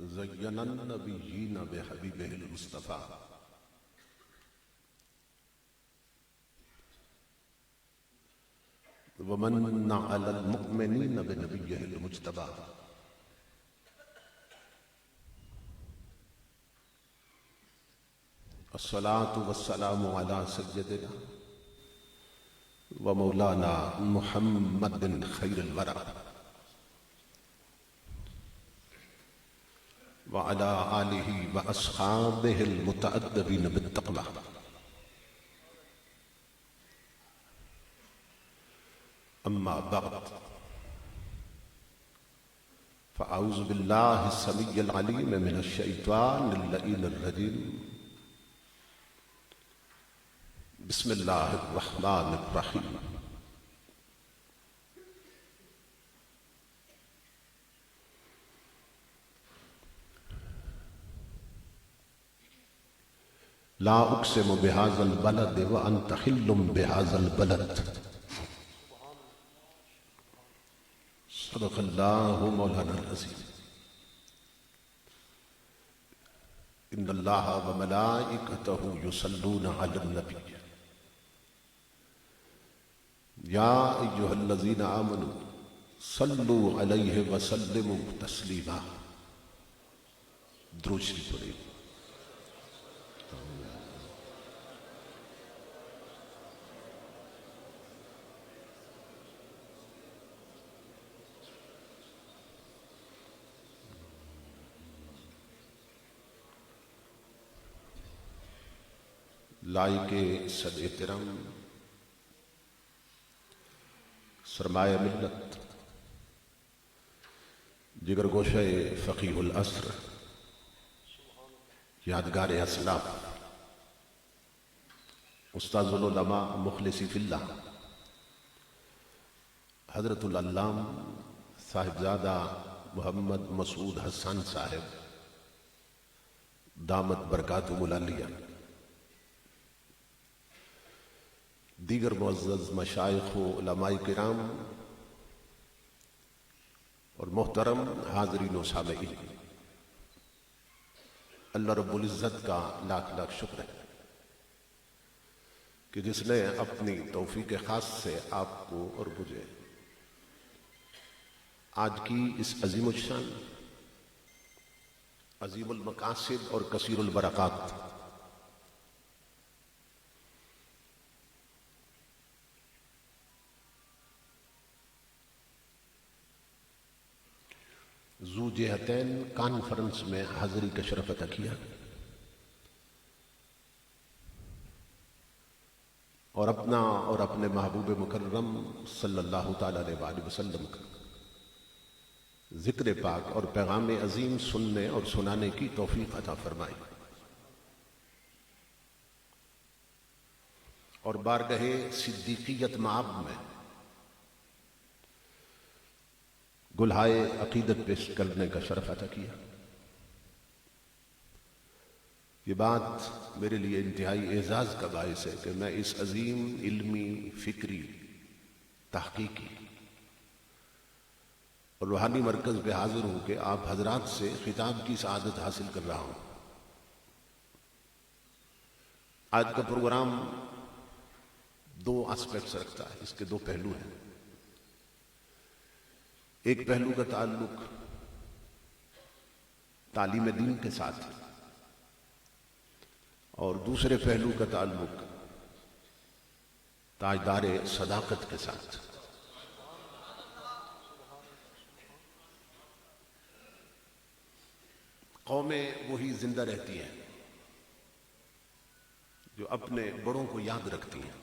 زین النبیین بحبیبہ المصطفیٰ ومن علی المؤمنین بنبیہ المجتبیٰ الصلاة والسلام علی سیدنا ومولانا محمد خیر الورى وعلى آلہ واصحابہ المتأدبین بالتقویٰ اما بعد فاعوذ باللہ السمیع العلیم من الشیطان اللعین الرجیم بسم اللہ الرحمن الرحیم لا اقسم بهذا البلد وانت حل بهذا البلد صدق اللہ مولانا العظیم ان اللہ وملائکتہ یصلون علی النبی یا ایہا الذین آمنوا صلوا علیہ وسلموا تسلیما درود شریف پڑھیں۔ لائق صد احترام سرمایہ ملت جگر گوشہ فقیہ العصر یادگار اسلاف استاذ العلماء مخلصی فی اللہ حضرت العلام صاحبزادہ محمد مسعود حسن صاحب دامت برکاتہم العالیہ، دیگر معزز مشائخ و علماء کرام اور محترم حاضرین و سامعین، اللہ رب العزت کا لاکھ لاکھ شکر ہے کہ جس نے اپنی توفیق خاص سے آپ کو اور مجھے آج کی اس عظیم الشان، عظیم المقاصد اور کثیر البرکات ذو جہتین کانفرنس میں حاضری کا شرف عطا کیا اور اپنا اور اپنے محبوب مکرم صلی اللہ تعالیٰ علیہ وسلم کا ذکر پاک اور پیغام عظیم سننے اور سنانے کی توفیق عطا فرمائی، اور بارگاہ صدیقیت معاب میں گلہائے عقیدت پیش کرنے کا شرف عطا کیا۔ یہ بات میرے لیے انتہائی اعزاز کا باعث ہے کہ میں اس عظیم علمی، فکری، تحقیقی اور روحانی مرکز پہ حاضر ہوں کہ آپ حضرات سے خطاب کی سعادت حاصل کر رہا ہوں۔ آج کا پروگرام دو اسپیکٹس رکھتا ہے، اس کے دو پہلو ہیں۔ ایک پہلو کا تعلق تعلیم دین کے ساتھ اور دوسرے پہلو کا تعلق تاجدار صداقت کے ساتھ۔ قومیں وہی زندہ رہتی ہیں جو اپنے بڑوں کو یاد رکھتی ہیں،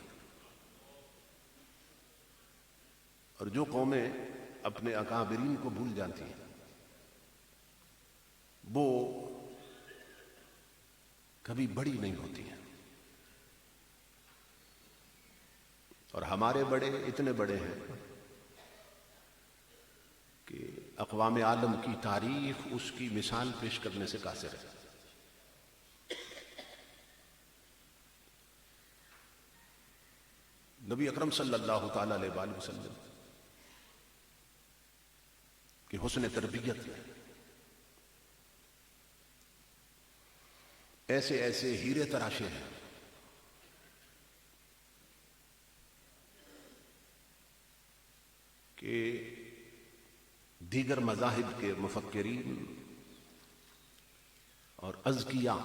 اور جو قومیں اپنے اکابرین کو بھول جاتی ہیں وہ کبھی بڑی نہیں ہوتی ہیں۔ اور ہمارے بڑے اتنے بڑے ہیں کہ اقوام عالم کی تاریخ اس کی مثال پیش کرنے سے قاصر ہے۔ نبی اکرم صلی اللہ تعالیٰ علیہ وسلم کہ حسن تربیت میں ایسے ایسے ہیرے تراشے ہیں کہ دیگر مذاہب کے مفکرین اور اذکیاء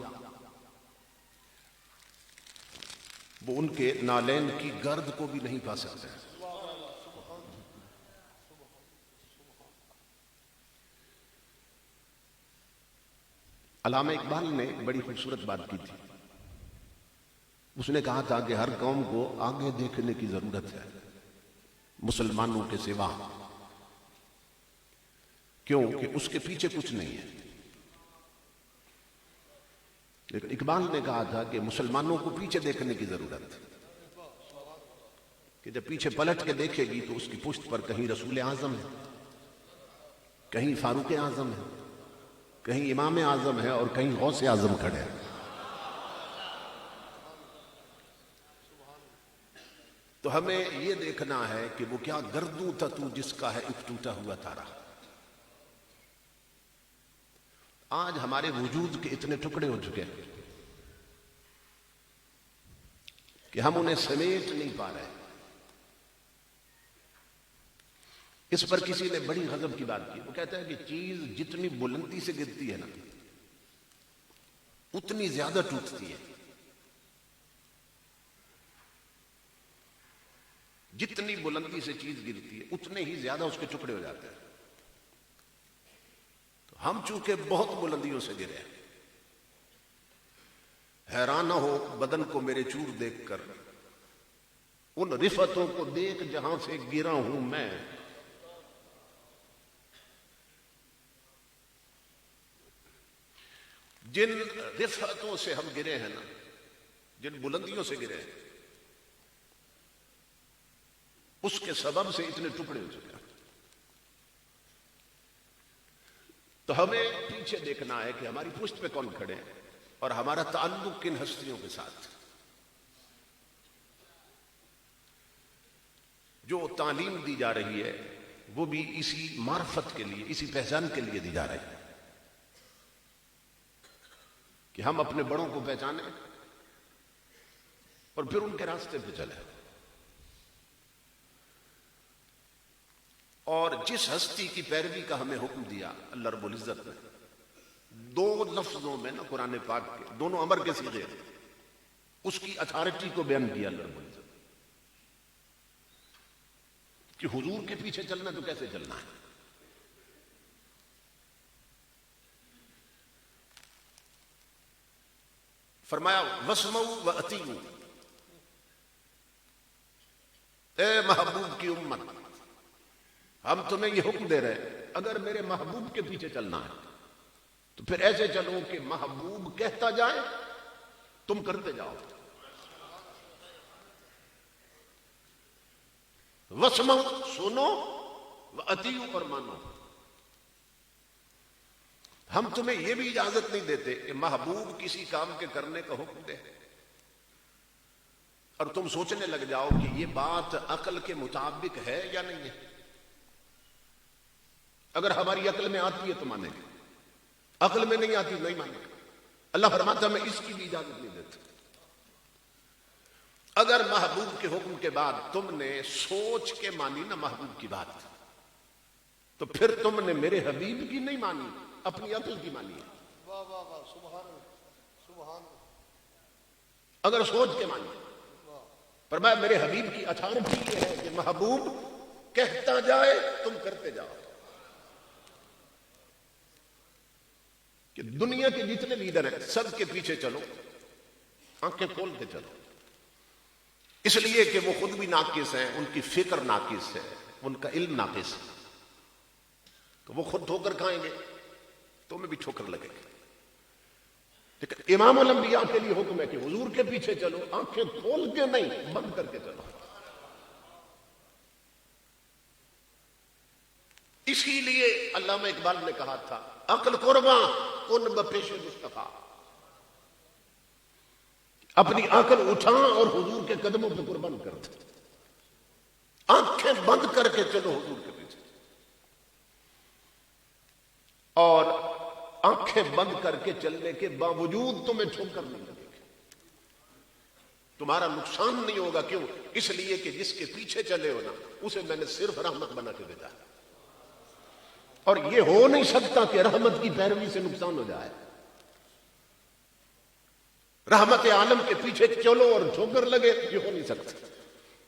وہ ان کے نالین کی گرد کو بھی نہیں پا سکتے. علامہ اقبال نے بڑی خوبصورت بات کی تھی. اس نے کہا تھا کہ ہر قوم کو آگے دیکھنے کی ضرورت ہے مسلمانوں کے سوا، کیوں کہ اس کے پیچھے کچھ نہیں ہے. لیکن اقبال نے کہا تھا کہ مسلمانوں کو پیچھے دیکھنے کی ضرورت ہے کہ جب پیچھے پلٹ کے دیکھے گی تو اس کی پشت پر کہیں رسول اعظم ہے، کہیں فاروق اعظم ہے، کہیں امام اعظم ہے اور کہیں غوث اعظم کھڑے ہیں. تو ہمیں یہ دیکھنا ہے کہ وہ کیا گردوں تھا تو جس کا ہے ایک ٹوٹا ہوا تارا. آج ہمارے وجود کے اتنے ٹکڑے ہو چکے ہیں کہ ہم انہیں سمیٹ نہیں پا رہے. اس پر کسی نے بڑی غضب کی بات کی. وہ کہتا ہے کہ چیز جتنی بلندی سے گرتی ہے نا اتنی زیادہ ٹوٹتی ہے. جتنی بلندی سے چیز گرتی ہے اتنے ہی زیادہ اس کے ٹکڑے ہو جاتے ہیں. تو ہم چونکہ بہت بلندیوں سے گرے ہیں. حیران نہ ہو بدن کو میرے چور دیکھ کر، ان رفتوں کو دیکھ جہاں سے گرا ہوں میں. جن رفتوں سے ہم گرے ہیں نا، جن بلندیوں سے گرے ہیں، اس کے سبب سے اتنے ٹکڑے ہو چکے ہیں. تو ہمیں پیچھے دیکھنا ہے کہ ہماری پشت پہ کون کھڑے ہیں اور ہمارا تعلق کن ہستیوں کے ساتھ. جو تعلیم دی جا رہی ہے وہ بھی اسی معرفت کے لیے، اسی پہچان کے لیے دی جا رہی ہے کہ ہم اپنے بڑوں کو پہچانیں اور پھر ان کے راستے پہ چلیں. اور جس ہستی کی پیروی کا ہمیں حکم دیا اللہ رب العزت نے، دو لفظوں میں نا قرآن پاک کے دونوں امر کے صیغے ہیں، اس کی اتھارٹی کو بیان کیا اللہ رب العزت کہ حضور کے پیچھے چلنا تو کیسے چلنا ہے. فرمایا وَاسْمَعُوا وَأَطِیعُوا، اے محبوب کی امت، ہم تمہیں یہ حکم دے رہے ہیں اگر میرے محبوب کے پیچھے چلنا ہے تو پھر ایسے چلو کہ محبوب کہتا جائے تم کرتے جاؤ. وَاسْمَعُوا، سنو، وَأَطِیعُوا، اور مانو. ہم تمہیں یہ بھی اجازت نہیں دیتے کہ محبوب کسی کام کے کرنے کا حکم دے اور تم سوچنے لگ جاؤ کہ یہ بات عقل کے مطابق ہے یا نہیں ہے. اگر ہماری عقل میں آتی ہے تو مانیں گے، عقل میں نہیں آتی نہیں مانیں گے. اللہ فرماتا میں اس کی بھی اجازت نہیں دیتا. اگر محبوب کے حکم کے بعد تم نے سوچ کے مانی نا محبوب کی بات، تو پھر تم نے میرے حبیب کی نہیں مانی، اپنی عقل کی مانی ہے. واہ واہ واہ، سبحان سبحان. اگر سوچ کے مانی، پر میں میرے حبیب کی اتھارٹی یہ ہے کہ محبوب کہتا جائے تم کرتے جاؤ. کہ دنیا کے جتنے لیڈر ہیں سب کے پیچھے چلو، آنکھیں کھول کے چلو، اس لیے کہ وہ خود بھی ناقص ہیں، ان کی فکر ناقص ہے، ان کا علم ناقص ہے. تو وہ خود ٹھوکر کھائیں گے، تمہیں بھی ٹھوکر لگے گی. لیکن امام الانبیاء کے لیے حکم ہے کہ حضور کے پیچھے چلو، آنکھیں کھول کے نہیں بند کر کے چلو. اسی لیے علامہ اقبال نے کہا تھا عقل قرباں کن بپیش مصطفیٰ، اپنی عقل اٹھا اور حضور کے قدموں پہ قربان کر دے. آنکھیں بند کر کے چلو حضور کے پیچھے. اور آنکھیں بند کر کے چلنے کے باوجود تمہیں ٹھوکر نہیں لگے گی، تمہارا نقصان نہیں ہوگا. کیوں؟ اس لیے کہ جس کے پیچھے چلے ہو نا اسے میں نے صرف رحمت بنا کے بھیجا ہے. اور یہ ہو نہیں سکتا کہ رحمت کی پیروی سے نقصان ہو جائے. رحمت عالم کے پیچھے چلو اور ٹھوکر لگے، یہ ہو نہیں سکتا.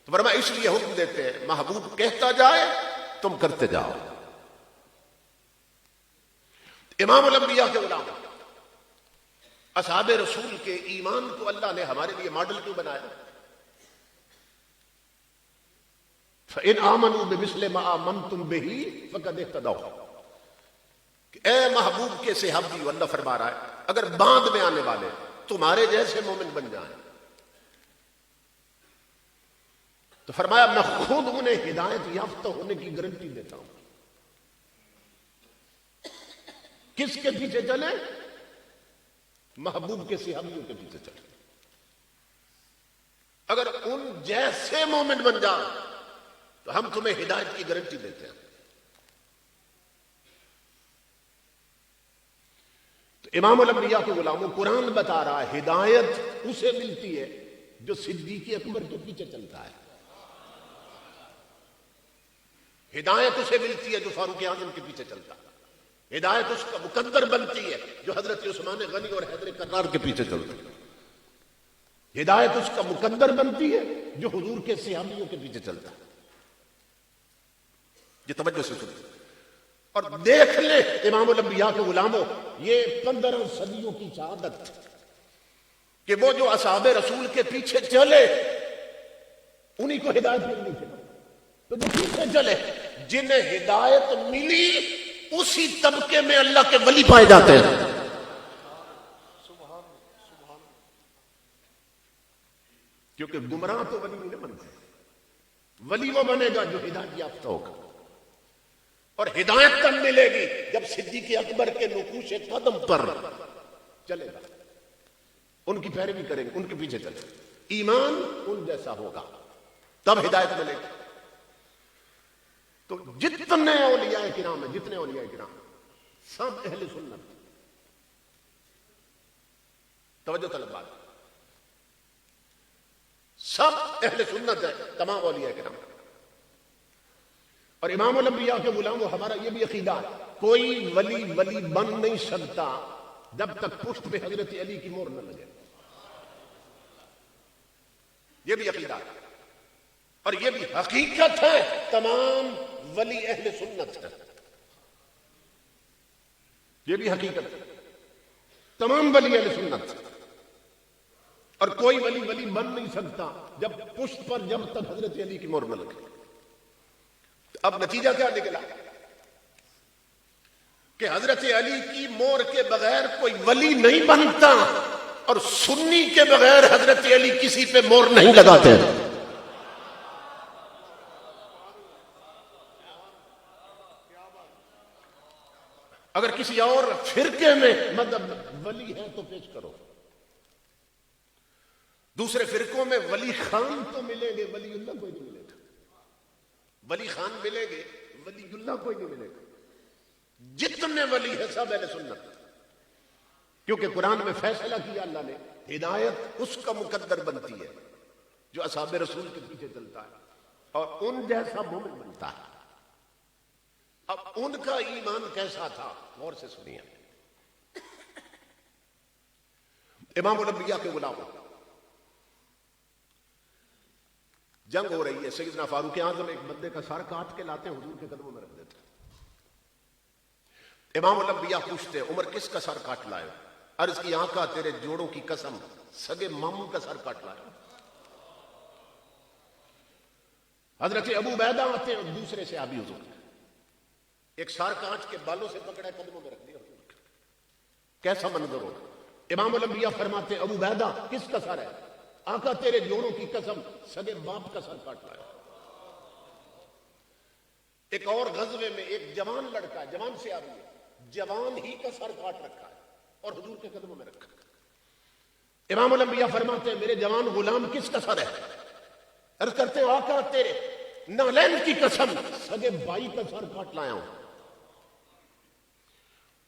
تو فرمایا اس لیے حکم دیتے ہیں محبوب کہتا جائے تم کرتے جاؤ. امام الانبیاء کے غلام اصحاب رسول کے ایمان کو اللہ نے ہمارے لیے ماڈل کیوں بنایا؟ فَإِنْ آمَنُوا بِمِثْلِ مَا آمَنْتُمْ بِهِ فَقَدْ اهْتَدَوْا کہ اے محبوب کے صحابی، اللہ فرما رہا ہے اگر بعد میں آنے والے تمہارے جیسے مومن بن جائیں تو فرمایا میں خود انہیں ہدایت یافتہ ہونے کی گارنٹی دیتا ہوں. کس کے پیچھے چلے؟ محبوب کے صحابیوں کے پیچھے چلے. اگر ان جیسے مومن بن جا تو ہم تمہیں ہدایت کی گارنٹی دیتے ہیں. تو امام الانبیاء کے غلاموں قرآن بتا رہا ہے ہدایت اسے ملتی ہے جو صدیق اکبر کے پیچھے چلتا ہے. ہدایت اسے ملتی ہے جو فاروق اعظم کے پیچھے چلتا ہے. ہدایت اس کا مقدر بنتی ہے جو حضرت عثمان غنی اور حیدر کرار کے پیچھے چلتا ہے. ہدایت اس کا مقدر بنتی ہے جو حضور کے صحابیوں کے پیچھے چلتا ہے. یہ توجہ سے سنیں اور دیکھ لیں امام الانبیاء کے غلاموں، یہ 15 صدیوں کی شہادت کہ وہ جو اصحاب رسول کے پیچھے چلے انہی کو ہدایت ملنی تھی. تو جو پیچھے چلے جنہیں ہدایت ملی اسی طبقے میں اللہ کے ولی پائے جاتے ہیں. کیونکہ گمراہ تو ولی نہیں بنتے، ولی وہ بنے گا جو ہدایت یافتہ ہوگا. اور ہدایت تب ملے گی جب صدیق اکبر کے نقوش قدم پر چلے گا، ان کی پیروی کریں گے، ان کے پیچھے چلے گا، ایمان ان جیسا ہوگا، تب ہدایت ملے گی. تو جتنے اولیاء کرام ہیں، جتنے اولیاء کرام سب اہل سنت، توجہ طلب بات، سب اہل سنت ہے تمام اولیاء کرام. اور امام الانبیاء کے غلاموں ہمارا یہ بھی عقیدہ ہے کوئی ولی بن نہیں سکتا جب تک پشت پہ حضرت علی کی مہر نہ لگے. یہ بھی عقیدہ ہے اور یہ بھی حقیقت ہے. تمام ولی اہل سنت ہے، یہ بھی حقیقت ہے. تمام ولی اہل سنت اور کوئی ولی بن نہیں سکتا جب پشت پر جب تک حضرت علی کی مہر نہ لگے. اب نتیجہ کیا نکلا کہ حضرت علی کی مہر کے بغیر کوئی ولی نہیں بنتا اور سنی کے بغیر حضرت علی کسی پہ مہر نہیں لگاتے. اگر کسی اور فرقے میں مطلب ولی ہے تو پیش کرو. دوسرے فرقوں میں ولی خان تو ملیں گے، ولی اللہ کوئی نہیں ملے گا. ولی خان ملیں گے، ولی اللہ کوئی نہیں ملے گا. جتنے ولی ہیں سب اہل سنت، کیونکہ قرآن میں فیصلہ کیا اللہ نے ہدایت اس کا مقدر بنتی ہے جو اصحاب رسول کے پیچھے چلتا ہے اور ان جیسا مومن بنتا ہے. اب ان کا ایمان کیسا تھا غور سے سنیے. امام الانبیاء کے غلام، جنگ ہو رہی ہے، سیدنا فاروق اعظم ایک بندے کا سر کاٹ کے لاتے ہیں، حضور کے قدموں میں رکھ دیتے ہیں. امام الانبیاء پوچھتے ہیں عمر کس کا سر کاٹ لائے؟ عرض کی آقا تیرے جوڑوں کی قسم سگے ماموں کا سر کاٹ لائے. حضرت ابو عبیدہ آتے ہیں اور دوسرے صحابی حضور ایک سر کاٹ کے بالوں سے پکڑا قدموں میں رکھ دیا. کیسا منظر ہو؟ امام الانبیاء فرماتے ہیں ابو عبیدہ کس کا سر ہے؟ آقا تیرے جوڑوں کی قسم سگے باپ کا سر کاٹ لایا. ایک اور غزوے میں ایک جوان لڑکا، جوان سے آبی ہے، جوان ہی کا سر کاٹ رکھا ہے اور حضور کے قدموں میں رکھا. امام الانبیاء فرماتے ہیں میرے جوان غلام کس کا سر ہے؟ عرض کرتے ہیں آقا تیرے نالین کی قسم سگے بھائی کا سر کاٹ لایا ہوں.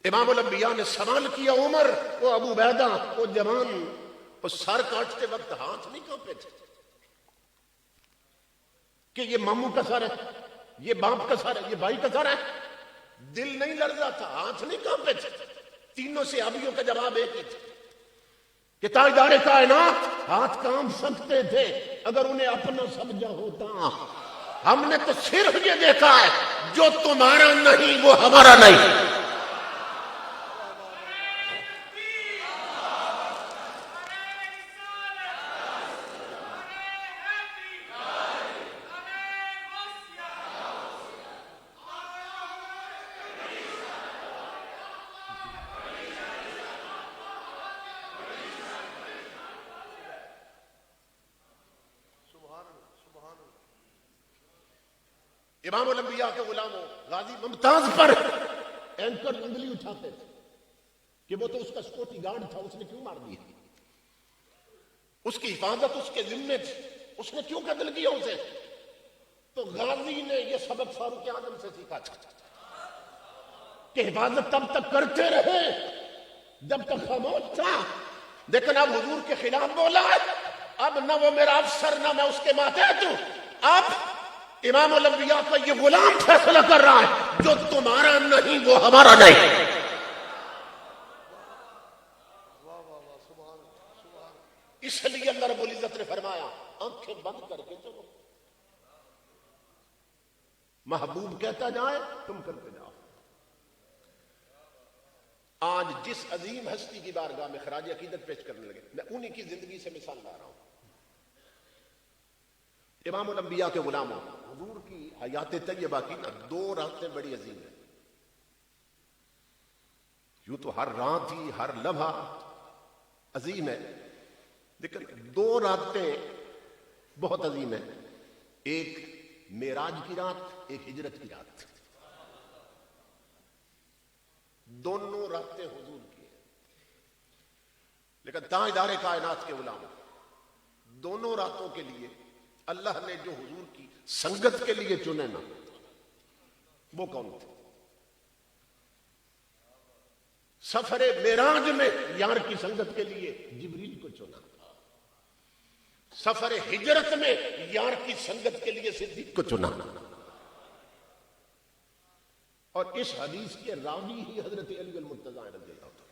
امام الانبیاء نے سوال کیا، عمر، وہ ابو عبیدہ، وہ جوان، وہ سر کاٹتے وقت ہاتھ نہیں کانپے تھے کہ یہ ماموں کا سر ہے، یہ باپ کا سر ہے، یہ بھائی کا سر ہے؟ دل نہیں لرزا تھا، ہاتھ نہیں کانپے تھے؟ تینوں صحابیوں کا جواب ایک ہی تھا کہ تاجدار کائنات ہاتھ کام سکتے تھے اگر انہیں اپنا سمجھا ہوتا، ہم نے تو صرف یہ دیکھا ہے جو تمہارا نہیں وہ ہمارا نہیں۔ امام الانبیاء کے غلاموں غازی ممتاز پر اینکر انگلی اٹھاتے تھے کہ وہ تو اس کا سکیورٹی گارڈ تھا، اس نے کیوں مار دیا؟ اس کی حفاظت اس کے ذمے تھی، اس نے کیوں قتل کیا اسے؟ تو غازی نے یہ سبق فاروق اعظم سے سیکھا تھا کہ حفاظت تب تک کرتے رہے جب تک خاموش تھا، لیکن اب حضور کے خلاف بولا ہے، اب نہ وہ میرا افسر نہ میں اس کے ماتحت ہوں، اب امام الانبیاء کا یہ غلام فیصلہ کر رہا ہے جو تمہارا نہیں وہ ہمارا نہیں۔ اس لیے اللہ رب العزت نے فرمایا آنکھیں بند کر کے چلو، محبوب کہتا جائے تم کرتے جاؤ۔ آج جس عظیم ہستی کی بارگاہ میں خراج عقیدت پیش کرنے لگے، میں انہی کی زندگی سے مثال لا رہا ہوں۔ امام الانبیاء کے غلاموں، حضور کی حیات طیبہ کی نا 2 راتیں بڑی عظیم ہیں۔ یوں تو ہر رات ہی ہر لمحہ عظیم ہے، لیکن 2 راتیں بہت عظیم ہیں۔ ایک معراج کی رات، ایک ہجرت کی رات، دونوں راتیں حضور کی ہیں۔ لیکن تاجدار کائنات کے غلاموں، دونوں راتوں کے لیے اللہ نے جو حضور کی سنگت کے لیے چنے نا، وہ کون تھے؟ سفر معراج میں یار کی سنگت کے لیے جبریل کو چنا، سفر ہجرت میں یار کی سنگت کے لیے صدیق کو چنا، اور اس حدیث کے راوی ہی حضرت علی المرتضیٰ رضی اللہ عنہ۔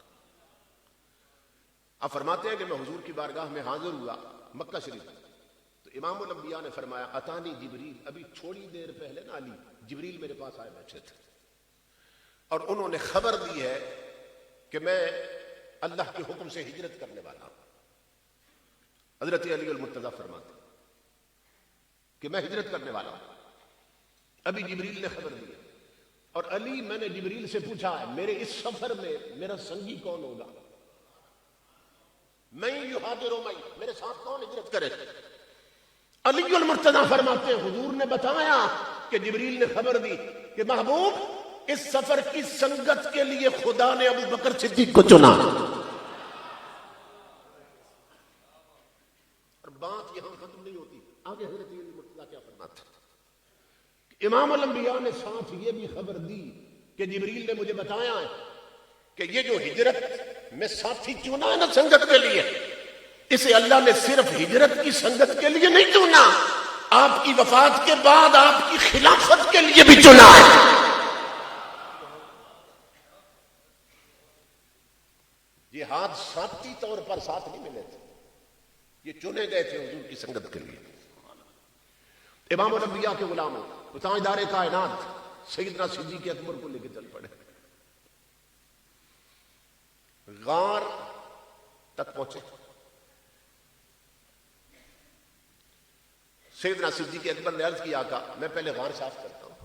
آپ فرماتے ہیں کہ میں حضور کی بارگاہ میں حاضر ہوا مکہ شریف، تو امام الانبیاء نے فرمایا اتانی جبریل، ابھی تھوڑی دیر پہلے نا علی جبریل میرے پاس آئے بیٹھے تھے اور انہوں نے خبر دی ہے کہ میں اللہ کے حکم سے ہجرت کرنے والا ہوں۔ حضرت علی المرتضیٰ فرماتے کہ میں ہجرت کرنے والا ہوں، ابھی جبریل نے خبر دی ہے، اور علی میں نے جبریل سے پوچھا ہے میرے اس سفر میں میرا سنگی کون ہوگا، میں یہاجر معی، میرے ساتھ کون ہجرت کرے؟ علی المرتضیٰ فرماتے ہیں حضور نے بتایا کہ جبریل نے خبر دی کہ محبوب اس سفر کی سنگت کے لیے خدا نے ابو بکر صدیق کو چنا۔ اور بات یہاں ختم نہیں ہوتی، آگے حضرت علی المرتضیٰ کیا فرماتے ہیں؟ امام الانبیاء نے ساتھ یہ بھی خبر دی کہ جبریل نے مجھے بتایا ہے کہ یہ جو ہجرت میں ساتھی چنا ہے نا سنگت کے لیے، اسے اللہ نے صرف ہجرت کی سنگت کے لیے نہیں چنا، آپ کی وفات کے بعد آپ کی خلافت کے لیے بھی چنا ہے۔ یہ ہاتھ ساتھی طور پر ساتھ نہیں ملے تھے، یہ چنے گئے تھے حضور کی سنگت کے لیے۔ امام الانبیاء کے غلاموں، تاجدار کائنات سیدنا صدیق اکبر کو لے کے چل پڑے، غار تک پہنچے۔ سیدنا صدیق اکبر نے عرض کیا آقا میں پہلے غار صاف کرتا ہوں۔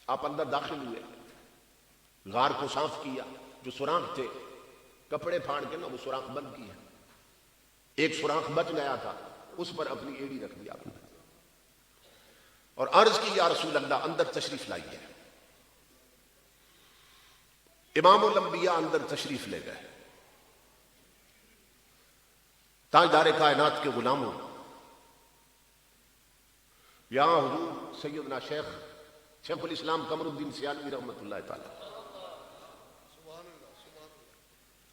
آپ اندر داخل ہوئے، غار کو صاف کیا، جو سوراخ تھے کپڑے پھاڑ کے نا وہ سوراخ بند کیا، ایک سوراخ بچ گیا تھا اس پر اپنی ایڑی رکھ دیا آپ نے، اور عرض کی یا رسول اللہ اندر تشریف لائیے۔ امام الانبیاء اندر تشریف لے گئے۔ تاجدار کائنات کے غلاموں، یہاں حضور سیدنا شیخ الاسلام قمر الدین سیالوی رحمۃ اللہ تعالی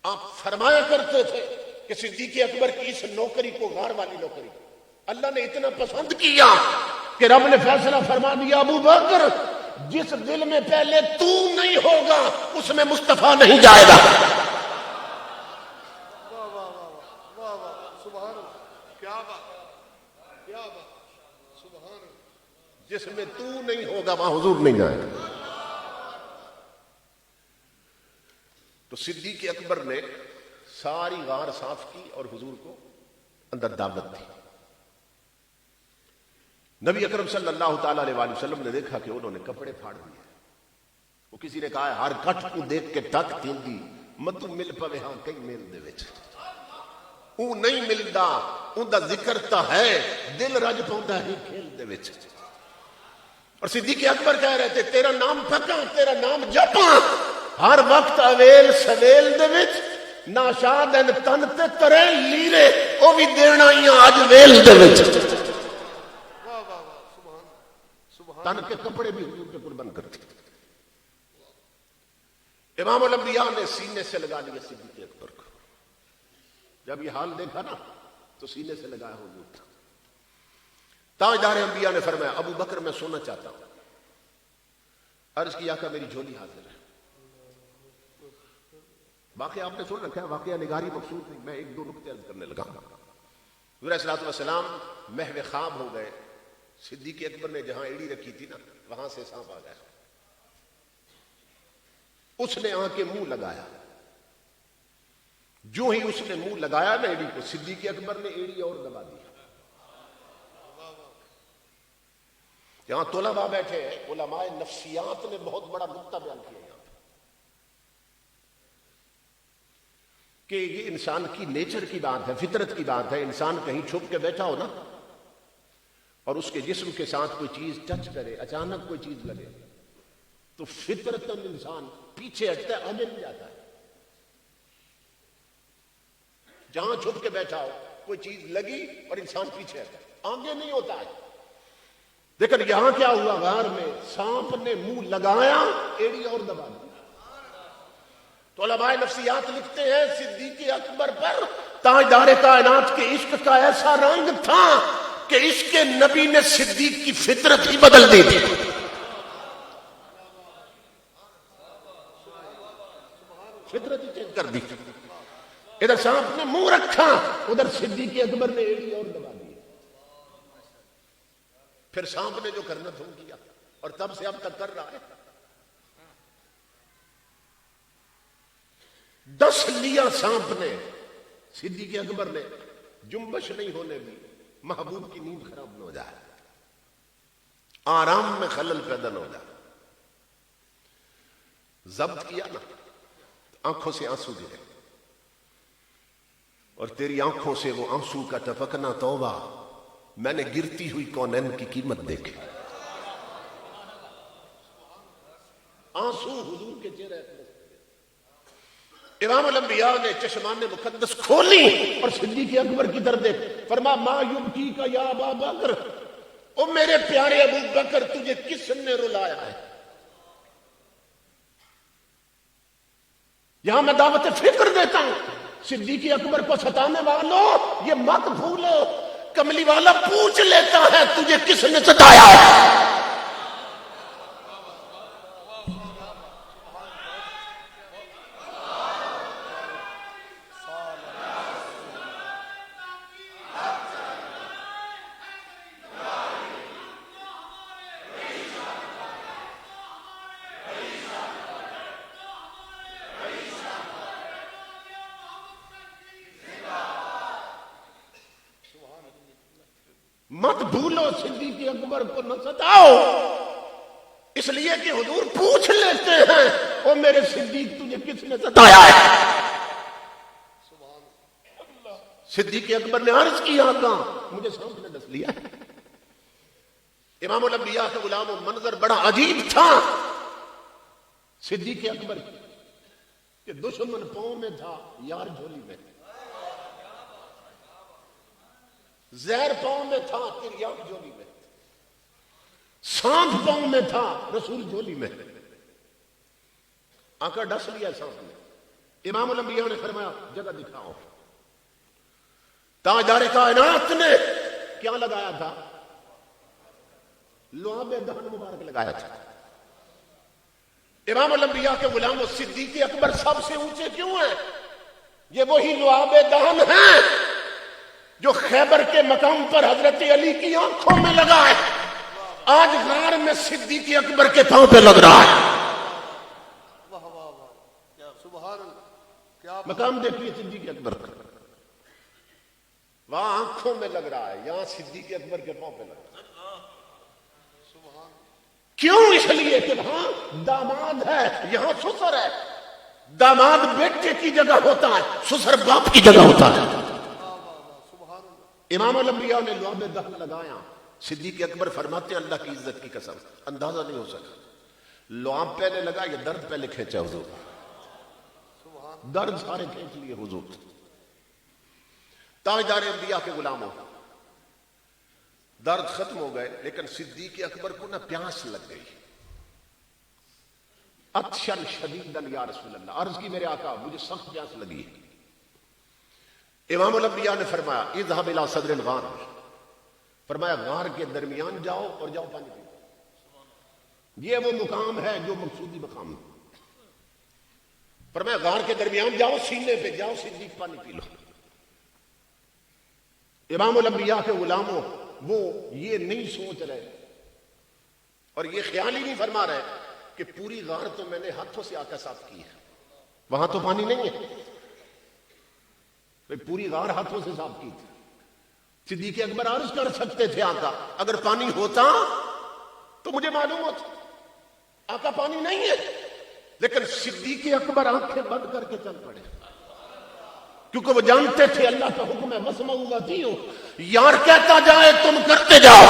آپ فرمایا کرتے تھے کہ صدیق اکبر کی اس نوکری کو، غار والی نوکری، اللہ نے اتنا پسند کیا کہ رب نے فیصلہ فرما دیا، ابو بکر جس دل میں پہلے تو نہیں ہوگا اس میں مصطفیٰ نہیں جائے گا۔ واہ واہ واہ واہ واہ، سبحان اللہ، کیا بات، کیا بات، سبحان اللہ۔ جس میں تو نہیں ہوگا وہاں حضور نہیں جائے گا۔ تو صدیق اکبر نے ساری غار صاف کی اور حضور کو اندر دعوت دی۔ نبی اکرم صلی اللہ تعالی علیہ وآلہ وسلم نے دیکھا کہ انہوں نے کپڑے پھاڑ دیے۔ وہ کسی نے کہا ہر کٹ کو دیکھ کے ٹک تیندی متو مل پوے ہاں کئی میل دے وچ، او نہیں ملدا اوندا ذکر تا ہے، دل رج پوندا ہے کھیل دے وچ۔ اور صدیق اکبر کہہ رہے تھے تیرا نام پھکاں، تیرا نام جپاں، ہر وقت اویل سویل دے وچ ناشاد ان تن تے ترے لیرے او بھی دینا ہی اج ویل دے وچ۔ واہ واہ واہ، سبحان سبحان۔ تن کے کپڑے بھی حضور پہ قربان کرتے۔ امام الانبیاء نے سینے سے لگا لیا صدیق اکبر کو۔ جب یہ حال دیکھا نا تو سینے سے لگایا حضور تھا۔ تاجدار انبیاء نے فرمایا ابو بکر میں سونا چاہتا ہوں۔ عرض کیا کہ میری جھولی حاضر ہے۔ واقعہ آپ نے سن رکھا ہے، واقعہ نگاری مقصود نہیں، میں ایک دو نکتے عرض کرنے لگا۔ حضور علیہ الصلوۃ والسلام محو خواب ہو گئے۔ صدیق اکبر نے جہاں ایڑی رکھی تھی نا وہاں سے سانپ آ گیا۔ اس نے آن کے منہ لگایا، جو ہی اس نے منہ لگایا نا ایڑی کو، صدیق اکبر نے ایڑی اور دبا دی۔ یہاں طلباء بیٹھے ہیں، علماء نفسیات نے بہت بڑا نقطہ بیان کیا یہاں پہ کہ یہ انسان کی نیچر کی بات ہے، فطرت کی بات ہے۔ انسان کہیں چھپ کے بیٹھا ہو نا اور اس کے جسم کے ساتھ کوئی چیز ٹچ کرے، اچانک کوئی چیز لگے تو فطرتاً انسان پیچھے ہٹتا ہے، آگے نہیں جاتا ہے۔ جہاں چھپ کے بیٹھا ہو کوئی چیز لگی اور انسان پیچھے ہٹتا ہے، آگے نہیں ہوتا ہے۔ لیکن یہاں کیا ہوا، غار میں سانپ نے منہ لگایا، ایڑی اور دبا دی۔ تو علماء نفسیات لکھتے ہیں صدیق اکبر پر تاجدار کائنات کے عشق کا ایسا رنگ تھا کہ عشق نبی نے صدیق کی فطرت ہی بدل دی تھی۔ فطرت ہی چینج کر دی۔ ادھر سانپ نے منہ رکھا، ادھر صدیق اکبر نے ایڑی اور دبا دی۔ پھر سانپ نے جو کرنا تھا وہ کیا اور تب سے اب تک کر رہا ہے۔ 10 لیا سانپ نے، صدیق اکبر نے جنبش نہیں ہونے دی، محبوب کی نیند خراب نہ ہو جائے، آرام میں خلل پیدا نہ ہو جائے۔ ضبط کیا نا، آنکھوں سے آنسو گرے اور تیری آنکھوں سے وہ آنسو کا ٹپکنا توبہ، میں نے گرتی ہوئی کونین کی قیمت دیکھی۔ آنسو حضور کے چہرے پر۔ امام الانبیاء نے چشمان مقدس کھولی اور صدیق اکبر کی طرف دیکھ، فرما ما یبکی کا یا ابا بکر، او میرے پیارے ابو بکر تجھے کس نے رلایا ہے؟ یہاں میں دعوت فکر دیتا ہوں، صدیق اکبر کو ستانے والوں یہ مت بھولو، کملی والا پوچھ لیتا ہے تجھے کس نے ستایا ہے؟ مت بھولو صدیق اکبر کو نہ ستاؤ، اس لیے کہ حضور پوچھ لیتے ہیں او میرے صدیق تجھے کس نے ستایا ہے؟ صدیق اکبر نے عرض کیا آقا مجھے سانپ نے ڈس لیا ہے۔ امام الانبیاء کا غلام و منظر بڑا عجیب تھا صدیق اکبر کہ دشمن پاؤں میں تھا، یار جھولی میں، زہر پاؤں میں تھا، تریاق جھولی میں، سانپ پاؤں میں تھا، رسول جھولی میں۔ آقا ڈس لیا سانپ نے، امام الانبیاء نے فرمایا جگہ دکھاؤ. تاجدار کائنات نے کیا لگایا تھا؟ لعاب دہن مبارک لگایا تھا. امام الانبیاء کے غلام صدیق اکبر سب سے اونچے کیوں ہیں؟ یہ وہی لعاب دہن ہیں جو خیبر کے مقام پر حضرت علی کی آنکھوں میں لگا ہے. آج غار میں صدیق اکبر کے پاؤں پہ لگ رہا ہے. واہ واہ واہ، کیا سبحان اللہ، کیا مقام دیکھیے صدیق اکبر کا، وہاں آنکھوں میں لگ رہا ہے، یہاں صدیق اکبر کے پاؤں پہ لگ رہا ہے. کیوں؟ اس لیے کہ وہاں داماد ہے، یہاں سسر ہے. داماد بیٹے کی جگہ ہوتا ہے، سسر باپ کی جگہ ہوتا ہے. امام الانبیاء نے لعاب دہن لگایا. صدیق اکبر فرماتے ہیں اللہ کی عزت کی قسم اندازہ نہیں ہو سکا. لعاب پہلے لگا یا درد پہلے کھینچا حضور؟ درد سارے کھینچ لیے حضور. تاجدار انبیاء کے غلاموں، درد ختم ہو گئے، لیکن صدیق اکبر کو نہ پیاس لگ گئی. عطشن شدیدن یا رسول اللہ، عرض کی میرے آقا مجھے سخت پیاس لگی. امام الانبیاء نے فرمایا اذهب الى صدر الغار، فرمایا غار کے درمیان جاؤ اور جاؤ پانی پیو. یہ وہ مقام ہے جو مقصودی مقام ہے. فرمایا غار کے درمیان جاؤ، سینے پہ جاؤ، صدیق پانی پی لو. امام الانبیاء کے غلاموں وہ یہ نہیں سوچ رہے اور یہ خیال ہی نہیں فرما رہے کہ پوری غار تو میں نے ہاتھوں سے آقا صاف کی ہے، وہاں تو پانی نہیں ہے. پوری غار ہاتھوں سے صاف کی تھی. صدیق اکبر عرض کر سکتے تھے آقا اگر پانی ہوتا تو مجھے معلوم ہوتا آقا پانی نہیں ہے، لیکن صدیق اکبر آنکھیں بند کر کے چل پڑے کیونکہ وہ جانتے تھے اللہ کا حکم ہے واسمعوا واطیعوا، یار کہتا جائے تم کرتے جاؤ.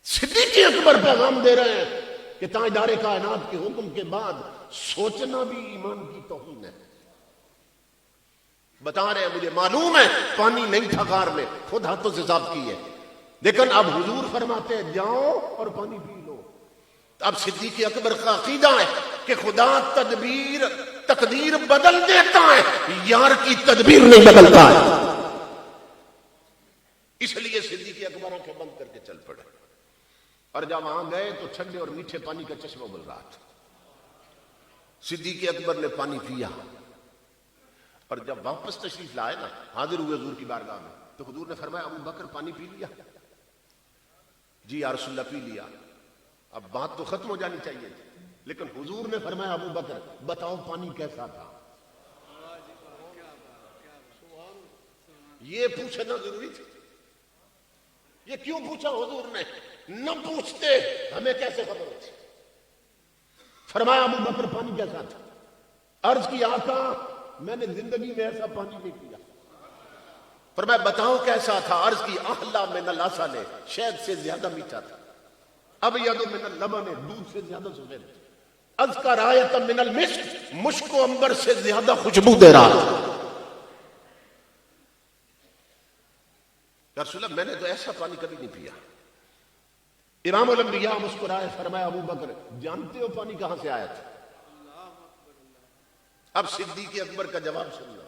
صدیق اکبر پیغام دے رہے ہیں کہ تاجدار کائنات کے حکم کے بعد سوچنا بھی ایمان کی توہین ہے. بتا رہے ہیں مجھے معلوم ہے پانی نہیں تھا غار میں، خود ہاتھوں سے صاف کی ہے، لیکن اب حضور فرماتے ہیں جاؤ اور پانی پی لو. اب صدیق اکبر کا عقیدہ ہے کہ خدا تقدیر بدل دیتا ہے، یار کی تدبیر نہیں بدلتا ہے. اس لیے صدیق اکبر آنکھیں بند کر کے چل پڑے اور جب وہاں گئے تو ٹھنڈے اور میٹھے پانی کا چشمہ بل رہا تھا. صدیق اکبر نے پانی پیا اور جب واپس تشریف لائے نا، حاضر ہوئے حضور کی بارگاہ میں، تو حضور نے فرمایا ابو بکر پانی پی لیا؟ جی یا رسول اللہ پی لیا. اب بات تو ختم ہو جانی چاہیے تھی، لیکن حضور نے فرمایا ابو بکر بتاؤ پانی کیسا تھا. یہ پوچھنا ضروری تھا. یہ کیوں پوچھا حضور نے؟ نہ پوچھتے ہمیں کیسے خبر ہوتی. فرمایا ابو بکر پانی کیسا تھا؟ عرض کی آقا میں نے زندگی میں ایسا پانی نہیں پیا. فرمایا بتاؤ کیسا تھا؟ عرض کی احلا من العسل، شہد سے زیادہ میٹھا تھا. ابیض من اللبن، دودھ سے زیادہ سفید. ازکا رایۃ من المسک، مشک و عنبر سے زیادہ خوشبو دے رہا تھا. یا رسول اللہ میں نے تو ایسا پانی کبھی نہیں پیا. امام الانبیاء مسکرائے، فرمایا ابو بکر جانتے ہو پانی کہاں سے آیا تھا؟ اب صدیق اکبر کا جواب سننا.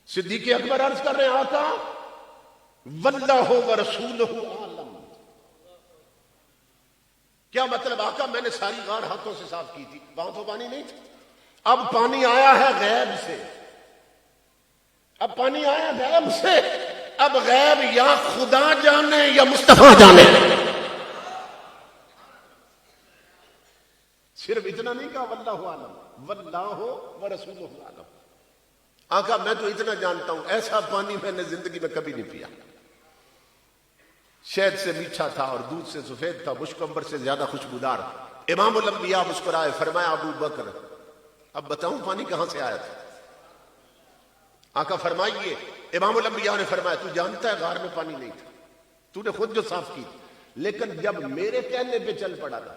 صدیق اکبر عرض کر رہے ہیں آقا واللہ ورسولہ عالم. کیا مطلب آقا؟ میں نے ساری غار ہاتھوں سے صاف کی تھی، وہاں تو پانی نہیں تھا. اب پانی آیا ہے غیب سے، اب پانی آیا غیب سے. اب غیب یا خدا جانے یا مصطفیٰ جانے. صرف اتنا نہیں کہا واللہ عالم، واللہ ورسولہ عالم. آقا میں تو اتنا جانتا ہوں ایسا پانی میں نے زندگی میں کبھی نہیں پیا. شہد سے میٹھا تھا اور دودھ سے سفید تھا، مشک عنبر سے زیادہ خوشبودار. امام الانبیاء مسکرائے، فرمایا ابو بکر اب بتاؤں پانی کہاں سے آیا تھا؟ آقا فرمائیے. امام الانبیاء نے فرمایا تو جانتا ہے غار میں پانی نہیں تھا، تو نے خود جو صاف کی، لیکن جب میرے کہنے پہ چل پڑا تھا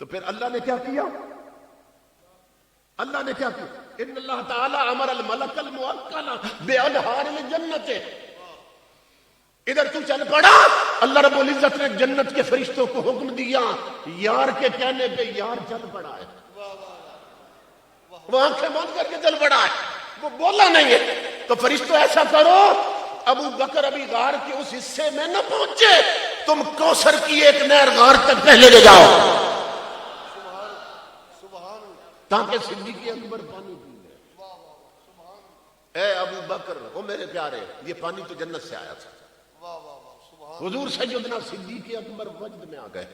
تو پھر اللہ نے کیا کیا؟ اللہ نے کیا کیا؟ ان اللہ تعالی امر الملک الموکل بانہار الجنت. ادھر تو چل پڑا، اللہ رب العزت نے جنت کے فرشتوں کو حکم دیا، یار کے کہنے پہ یار چل پڑا ہے، وہ آنکھیں بند کر کے چل پڑا ہے، وہ بولا نہیں ہے۔ تو فرشتوں ایسا کرو، ابو بکر ابھی غار کے اس حصے میں نہ پہنچے، تم کوثر کی ایک نہر غار تک پہلے لے جاؤ تاکہ صدیق اکبر پانی پی لے۔ اے ابو بکر، او میرے پیارے، یہ پانی تو جنت سے آیا تھا۔ حضور سیدنا صدیق اکبر وجد میں آ گئے،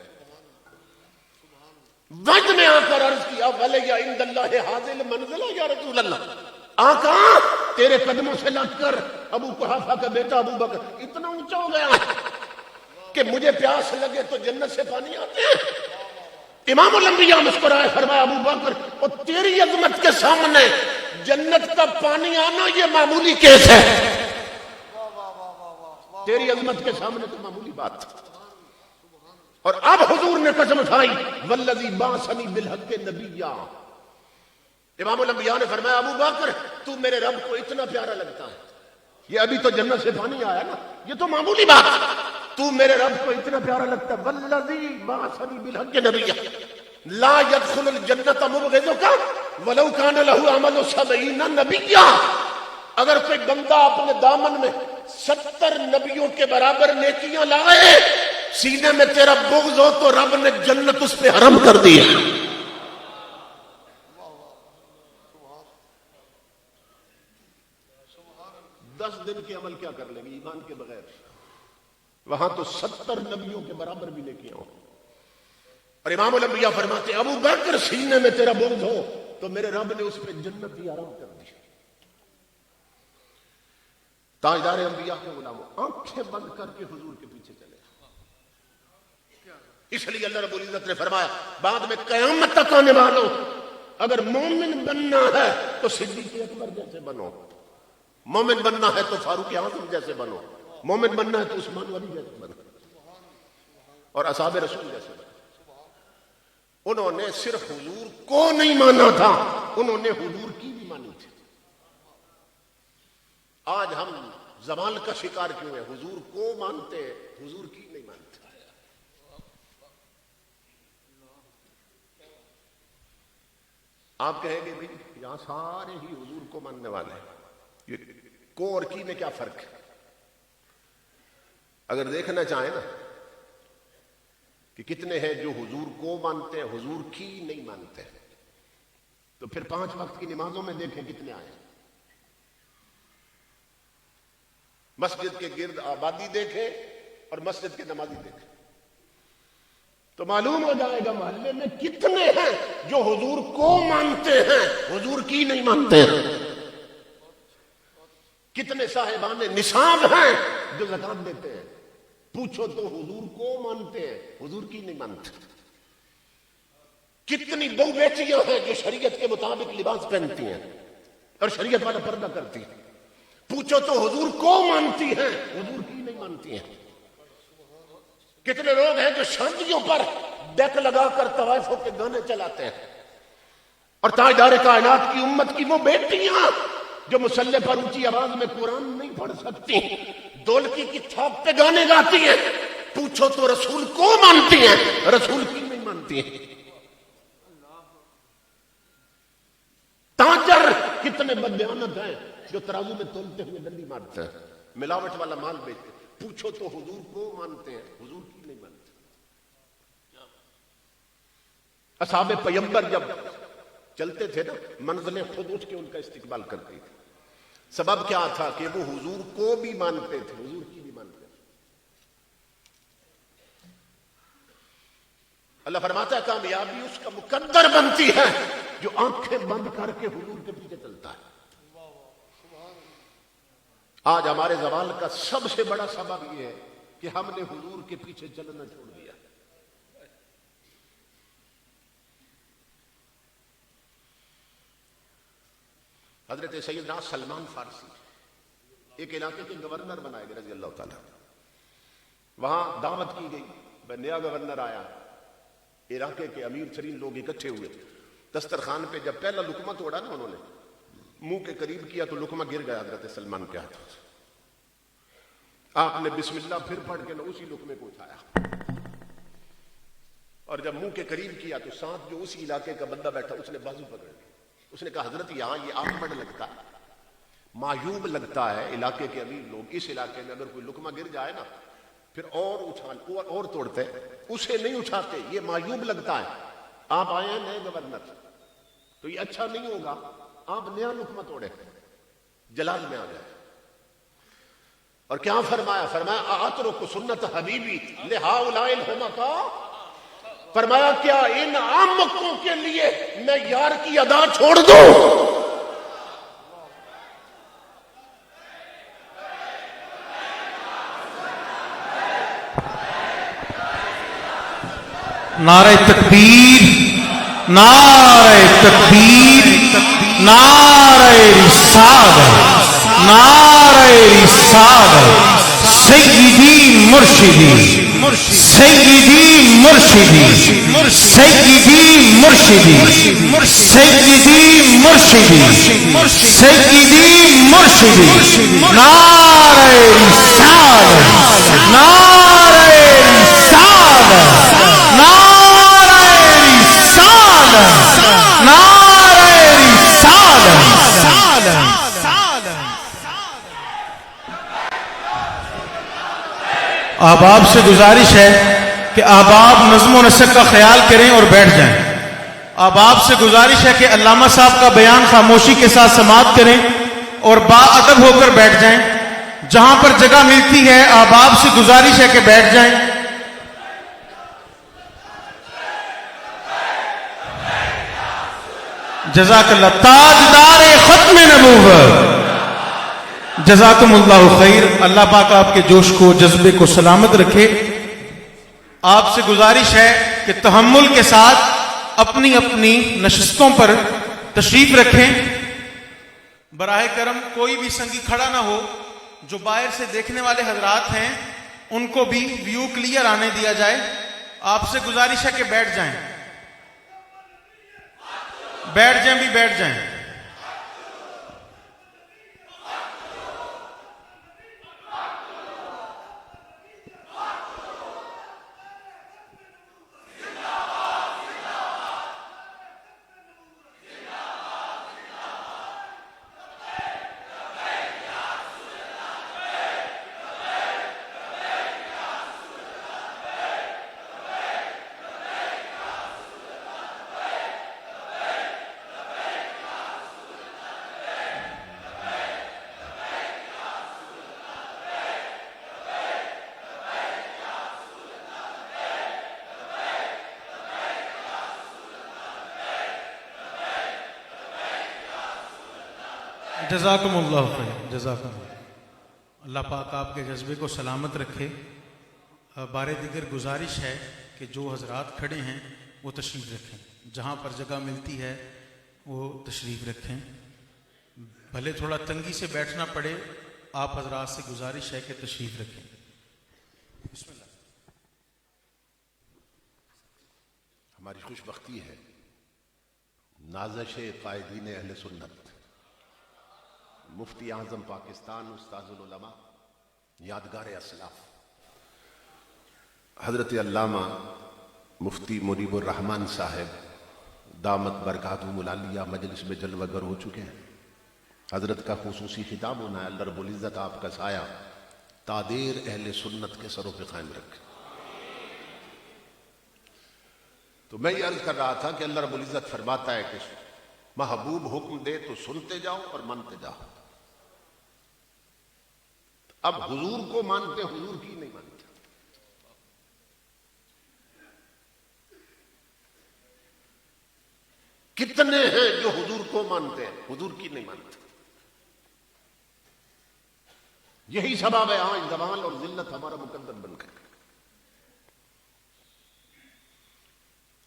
وجد میں آ کر عرض کیا ولی عند اللہ حاضل منزلہ یا رسول اللہ، آقا تیرے قدموں سے لگ کر ابو قحافہ کا بیٹا ابو بکر اتنا اونچا ہو گیا کہ مجھے پیاس لگے تو جنت سے پانی آتے ہیں۔ امام الانبیاء مسکرائے، فرمایا ابو بکر، اور تیری عظمت کے سامنے جنت کا پانی آنا یہ معمولی کیس ہے، تیری عظمت کے سامنے تو معمولی بات۔ اور اب حضور نے قسم اٹھائی والذی بعثنی بالحق نبیا، امام الانبیاء نے فرمایا ابو بکر تو میرے رب کو اتنا پیارا لگتا ہے، یہ ابھی تو جنت سے پانی آیا نا، یہ تو معمولی بات، تو میرے رب کو اتنا پیارا لگتا ہے، والذی بعثنی بالحق نبیا لا يدخل الجنت مبغضک ولو کان له عمل 70 نبیا، اگر کوئی بندہ اپنے دامن میں 70 نبیوں کے برابر نیکیاں لائے، سینے میں تیرا بغض ہو تو رب نے جنت اس پہ حرام کر دی ہے۔ 10 دن کے عمل کیا کر لیں گے ایمان کے بغیر، وہاں تو 70 نبیوں کے برابر بھی نیکیاں ہوں۔ اور امام الانبیاء فرماتے ابو بکر سینے میں تیرا بغض ہو تو میرے رب نے اس پہ جنت ہی حرام کر دی۔ تاجدار انبیاء کے غلاموں، آنکھیں بند کر کے حضور کے پیچھے چلے، اس لیے اللہ رب العزت نے فرمایا بعد میں قیامت تک آنے والوں اگر مومن بننا ہے تو صدیق اکبر جیسے بنو، مومن بننا ہے تو فاروق اعظم جیسے بنو، مومن بننا ہے تو عثمان غنی جیسے بنو، اور اصحاب رسول جیسے بنو۔ انہوں نے صرف حضور کو نہیں مانا تھا، انہوں نے حضور کی بھی مانی تھی۔ آج ہم زوال کا شکار کیوں ہیں؟ حضور کو مانتے، حضور کی نہیں مانتے۔ آپ کہیں گے بھی یہاں سارے ہی حضور کو ماننے والے ہیں، یہ کو اور کی میں کیا فرق ہے؟ اگر دیکھنا چاہیں نا کہ کتنے ہیں جو حضور کو مانتے ہیں حضور کی نہیں مانتے، تو پھر 5 وقت کی نمازوں میں دیکھیں کتنے آئے۔ مسجد کے گرد آبادی دیکھیں اور مسجد کے نمازی دیکھیں تو معلوم ہو جائے گا محلے میں کتنے ہیں جو حضور کو مانتے ہیں حضور کی نہیں مانتے ہیں۔ کتنے صاحبان نصاب ہیں جو زکات دیتے ہیں، پوچھو تو حضور کو مانتے ہیں حضور کی نہیں مانتے۔ کتنی بہو بیٹیاں ہیں جو شریعت کے مطابق لباس پہنتی ہیں اور شریعت والا پردہ کرتی ہیں، پوچھو تو حضور کو مانتی ہیں حضور کی نہیں مانتی ہیں۔ کتنے لوگ ہیں جو شادیوں پر ڈیک لگا کر طوائفوں کے گانے چلاتے ہیں، اور تاجدار کائنات کی امت کی وہ بیٹیاں جو مصلی پر اونچی آواز میں قرآن نہیں پڑھ سکتی، ڈولکی کی تھاپ پہ گانے گاتی ہیں، پوچھو تو رسول کو مانتی ہیں رسول کی نہیں مانتی ہیں۔ تاجر کتنے بددیانت ہیں جو ترازو میں تولتے ہوئے ڈنڈی مارتے ہیں، ملاوٹ والا مال بیچتے، پوچھو تو حضور کو مانتے ہیں حضور کی نہیں مانتے۔ اصحاب پیمبر جب چلتے تھے نا منزلیں خود اٹھ کے ان کا استقبال کرتی تھی، سبب کیا تھا کہ وہ حضور کو بھی مانتے تھے حضور کی بھی مانتے تھے۔ اللہ فرماتا ہے کامیابی اس کا مقدر بنتی ہے جو آنکھیں بند کر کے حضور کے پیچھے چلتا ہے۔ آج ہمارے زوال کا سب سے بڑا سبب یہ ہے کہ ہم نے حضور کے پیچھے چلنا چھوڑ دیا۔ حضرت سیدنا سلمان فارسی ایک علاقے کے گورنر بنائے گئے رضی اللہ تعالیٰ، وہاں دعوت کی گئی، نیا گورنر آیا، علاقے کے امیر ترین لوگ اکٹھے ہوئے، دسترخوان پہ جب پہلا لقمہ توڑا نا انہوں نے، منہ کے قریب کیا تو لقمہ گر گیا حضرت سلمان کے ہاتھوں سے۔ آپ نے بسم اللہ پھر پڑھ کے نہ اسی لقمے کو اٹھایا، اور جب منہ کے قریب کیا تو ساتھ جو اسی علاقے کا بندہ بیٹھا اس نے بازو پکڑ لی. اس نے کہا حضرت یہاں یہ آکڑ لگتا ہے، معیوب لگتا ہے علاقے کے امیر لوگ، اس علاقے میں اگر کوئی لقمہ گر جائے نا پھر اور اچھال اور توڑتے، اسے نہیں اٹھاتے، یہ معیوب لگتا ہے. آپ آئے ہیں نئے گورنر تو یہ اچھا نہیں ہوگا آپ نیا لقمہ توڑے، جلال میں آ جائے. اور کیا فرمایا؟ فرمایا اترک سنت حبیبی لہؤلاء الحمقاء، فرمایا کیا ان احمقوں کے لیے میں یار کی ادا چھوڑ دوں؟ نعرہ تکبیر، نعرہ تکبیر، نعرہ رسالت، نعرہ رسالت. سیدی مرشدی، سیدی مرشدی، سیدی مرشدی، سیدی مرشدی، سیدی مرشدی. نعرہ رسالت، نعرہ رسالت، نعرہ رسالت، نعرہ رسالت. احباب سے گزارش ہے کہ احباب نظم و نسق کا خیال کریں اور بیٹھ جائیں. احباب سے گزارش ہے کہ علامہ صاحب کا بیان خاموشی کے ساتھ سماعت کریں اور باادب ہو کر بیٹھ جائیں. جہاں پر جگہ ملتی ہے احباب سے گزارش ہے کہ بیٹھ جائیں. جزاک اللہ. تاجدار ختم نبوت، جزاکم اللہ خیر. اللہ پاک آپ کے جوش کو، جذبے کو سلامت رکھے. آپ سے گزارش ہے کہ تحمل کے ساتھ اپنی اپنی نشستوں پر تشریف رکھیں. براہ کرم کوئی بھی سنگی کھڑا نہ ہو. جو باہر سے دیکھنے والے حضرات ہیں ان کو بھی ویو کلیئر آنے دیا جائے. آپ سے گزارش ہے کہ بیٹھ جائیں، بیٹھ جائیں بھی بیٹھ جائیں. جزاکم اللہ خیر. جزاکم اللہ. اللہ پاک آپ کے جذبے کو سلامت رکھے. بارے دیگر گزارش ہے کہ جو حضرات کھڑے ہیں وہ تشریف رکھیں. جہاں پر جگہ ملتی ہے وہ تشریف رکھیں. بھلے تھوڑا تنگی سے بیٹھنا پڑے، آپ حضرات سے گزارش ہے کہ تشریف رکھیں. بسم اللہ. ہماری خوش بختی ہے نازش قائدین اہل سنت مفتی اعظم پاکستان استاذ العلماء یادگار اسلاف حضرت علامہ مفتی منیب الرحمن صاحب دامت برکاتہم العالیہ مجلس میں جلوہ گر ہو چکے ہیں. حضرت کا خصوصی خطاب ہونا ہے. اللہ رب العزت آپ کا سایہ تادیر اہل سنت کے سروں پہ قائم رکھے. تو میں یہ عرض کر رہا تھا کہ اللہ رب العزت فرماتا ہے کہ محبوب حکم دے تو سنتے جاؤ اور مانتے جاؤ. اب حضور کو مانتے، حضور کی نہیں مانتے. کتنے ہیں جو حضور کو مانتے ہیں، حضور کی نہیں مانتے. یہی سبب ہے آج زوال اور ذلت ہمارا مقدر بن گئے.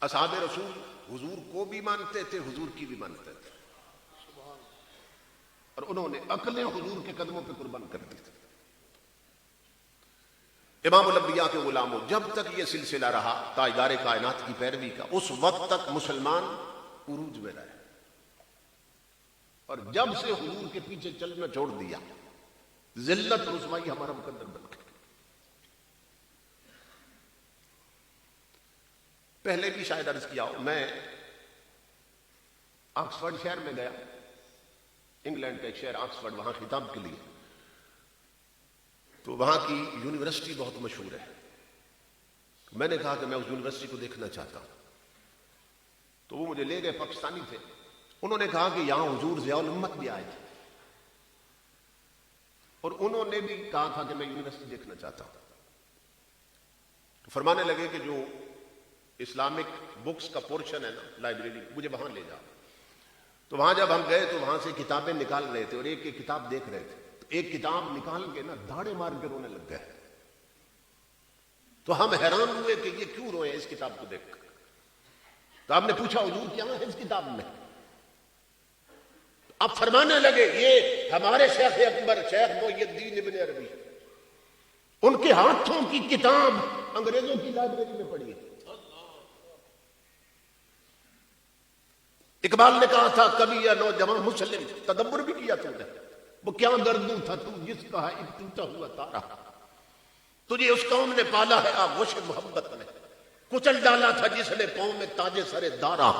اصحاب رسول حضور کو بھی مانتے تھے، حضور کی بھی مانتے تھے، اور انہوں نے عقلیں حضور کے قدموں پہ قربان کر دی تھی. امام الانبیاء کے غلاموں، جب تک یہ سلسلہ رہا تاجدار کائنات کی پیروی کا، اس وقت تک مسلمان عروج میں رہے. اور جب سے حضور کے پیچھے چلنا چھوڑ دیا، ذلت رسوائی ہمارا مقدر بن گئی. پہلے بھی شاید عرض کیا ہو، میں آکسفورڈ شہر میں گیا، انگلینڈ کا ایک شہر آکسفورڈ، وہاں خطاب کے لیے. تو وہاں کی یونیورسٹی بہت مشہور ہے. میں نے کہا کہ میں اس یونیورسٹی کو دیکھنا چاہتا ہوں. تو وہ مجھے لے گئے، پاکستانی تھے. انہوں نے کہا کہ یہاں حضور ضیاء الامت بھی آئے تھے، اور انہوں نے بھی کہا تھا کہ میں یونیورسٹی دیکھنا چاہتا ہوں. تو فرمانے لگے کہ جو اسلامک بکس کا پورشن ہے نا لائبریری، مجھے وہاں لے جاؤ. تو وہاں جب ہم گئے تو وہاں سے کتابیں نکال رہے تھے اور ایک ایک کتاب دیکھ رہے تھے. تو ایک کتاب نکال کے نا دھاڑے مار کے رونے لگ گئے. تو ہم حیران ہوئے کہ یہ کیوں روئے اس کتاب کو دیکھ کر. تو آپ نے پوچھا حضور کیا ہے اس کتاب میں؟ اب فرمانے لگے یہ ہمارے شیخ اکبر شیخ محی الدین ابن عربی، ان کے ہاتھوں کی کتاب انگریزوں کی لائبریری میں پڑھی ہے. اقبال نے کہا تھا کبھی یا نوجوان مسلم تدبر بھی کیا تو نے، وہ کیا گردوں تھا تو جس کا ہے ایک ٹوٹا ہوا تارا. تجھے اس قوم نے پالا ہے آغوش محبت نے، کچل ڈالا تھا جس نے قوم میں تاج سر دارا.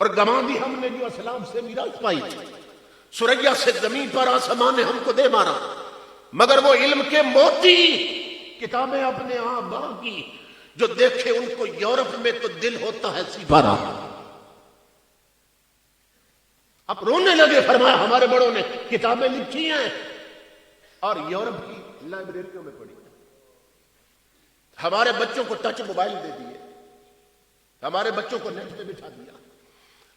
اور گما دی ہم نے جو اسلام سے میراث پائی تھی، سریا سے زمین پر آسمان نے ہم کو دے مارا. مگر وہ علم کے موتی کتابیں اپنے آبا کی، جو دیکھے ان کو یورپ میں تو دل ہوتا ہے سپارہ. اب رونے لگے. فرمایا ہمارے بڑوں نے کتابیں لکھی ہیں اور یورپ کی لائبریریوں میں پڑھی. ہمارے بچوں کو ٹچ موبائل دے دیے، ہمارے بچوں کو نیٹ پہ بٹھا دیا،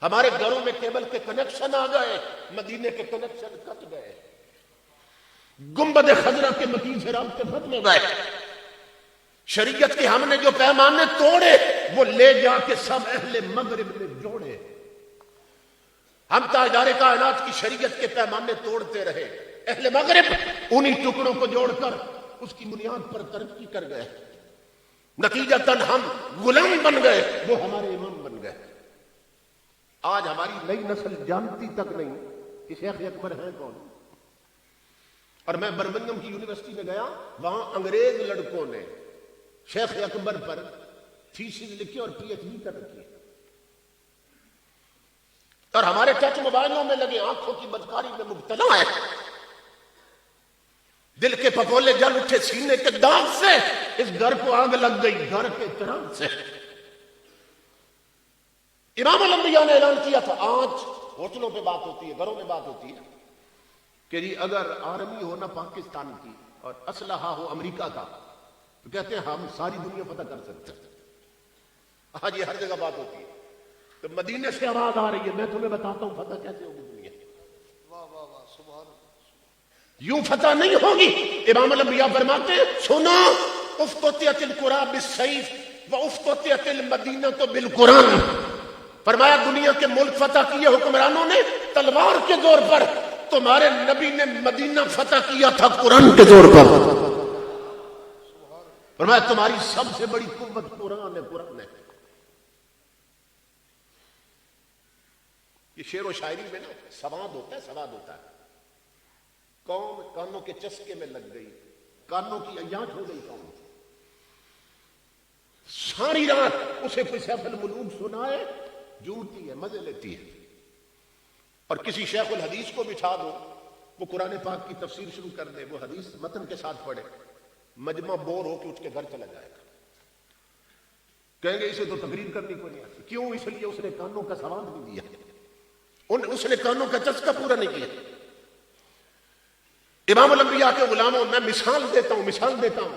ہمارے گھروں میں کیبل کے کنیکشن آ گئے، مدینے کے کنیکشن کٹ گئے، گنبد خضرا کے مکین سے رابطے ختم ہو گئے. شریعت کے ہم نے جو پیمانے توڑے وہ لے جا کے سب اہل مغرب نے جوڑے. ہم تاجدار کائنات کی شریعت کے پیمانے توڑتے رہے، اہل مغرب انہی ٹکڑوں کو جوڑ کر اس کی بنیاد پر ترقی کر گئے. نتیجتاً ہم غلام بن گئے، وہ ہمارے امام بن گئے. آج ہماری نئی نسل جانتی تک نہیں کہ شیخ اکبر ہیں کون. اور میں برمنگھم کی یونیورسٹی میں گیا، وہاں انگریز لڑکوں نے شیخ اکبر پر تھیسس لکھی اور پی ایچ ڈی کر رکھی. اور ہمارے ٹچ موبائلوں میں لگے آنکھوں کی بدکاری میں مبتلا ہے. دل کے پپولے جل اٹھے سینے کے داغ سے، اس گھر کو آگ لگ گئی گھر کے چراغ سے. امام الانبیاء نے اعلان کیا تھا، آج ہوٹلوں پہ بات ہوتی ہے، گھروں میں بات ہوتی ہے کہ جی اگر آرمی ہونا پاکستان کی اور اسلحہ ہو امریکہ کا تو کہتے ہیں ہم ساری دنیا فتح کر سکتے ہیں. آج یہ ہر جگہ بات ہوتی ہے. تو مدینے سے آواز آ رہی ہے، میں تمہیں بتاتا ہوں فتح کیسے ہوگی دنیا. واہ واہ واہ سبحان. یوں فتح نہیں ہوگی. امام الانبیاء فرماتے ہیں سنو، افتتحت القرى بالسیف وافتتحت المدینہ بالقرآن. فرمایا دنیا کے ملک فتح کیے حکمرانوں نے تلوار کے زور پر، تمہارے نبی نے مدینہ فتح کیا تھا قرآن کے زور پر. فرمایا تمہاری سب سے بڑی قوت قرآن ہے، قرآن ہے. یہ شعر و شاعری میں نا سواد ہوتا ہے، سواد ہوتا ہے. قوم کانوں کے چسکے میں لگ گئی، کانوں کی عیاٹ ہو گئی قوم. ساری رات اسے کوئی سیف الملوک سنائے، جھومتی ہے، مزے لیتی ہے. اور کسی شیخ الحدیث کو بٹھا دو، وہ قرآن پاک کی تفسیر شروع کر دے، وہ حدیث متن کے ساتھ پڑھے، مجمع بور ہو کے اٹھ کے گھر چلا جائے گا. کہیں گے اسے تو تقریر کرنی کو نہیں آتی. کیوں؟ اس لیے اس نے کانوں کا سواد نہیں دیا، اس نے کانوں کا چسکا پورا نہیں کیا. امام الانبیاء کے غلاموں، میں مثال دیتا ہوں.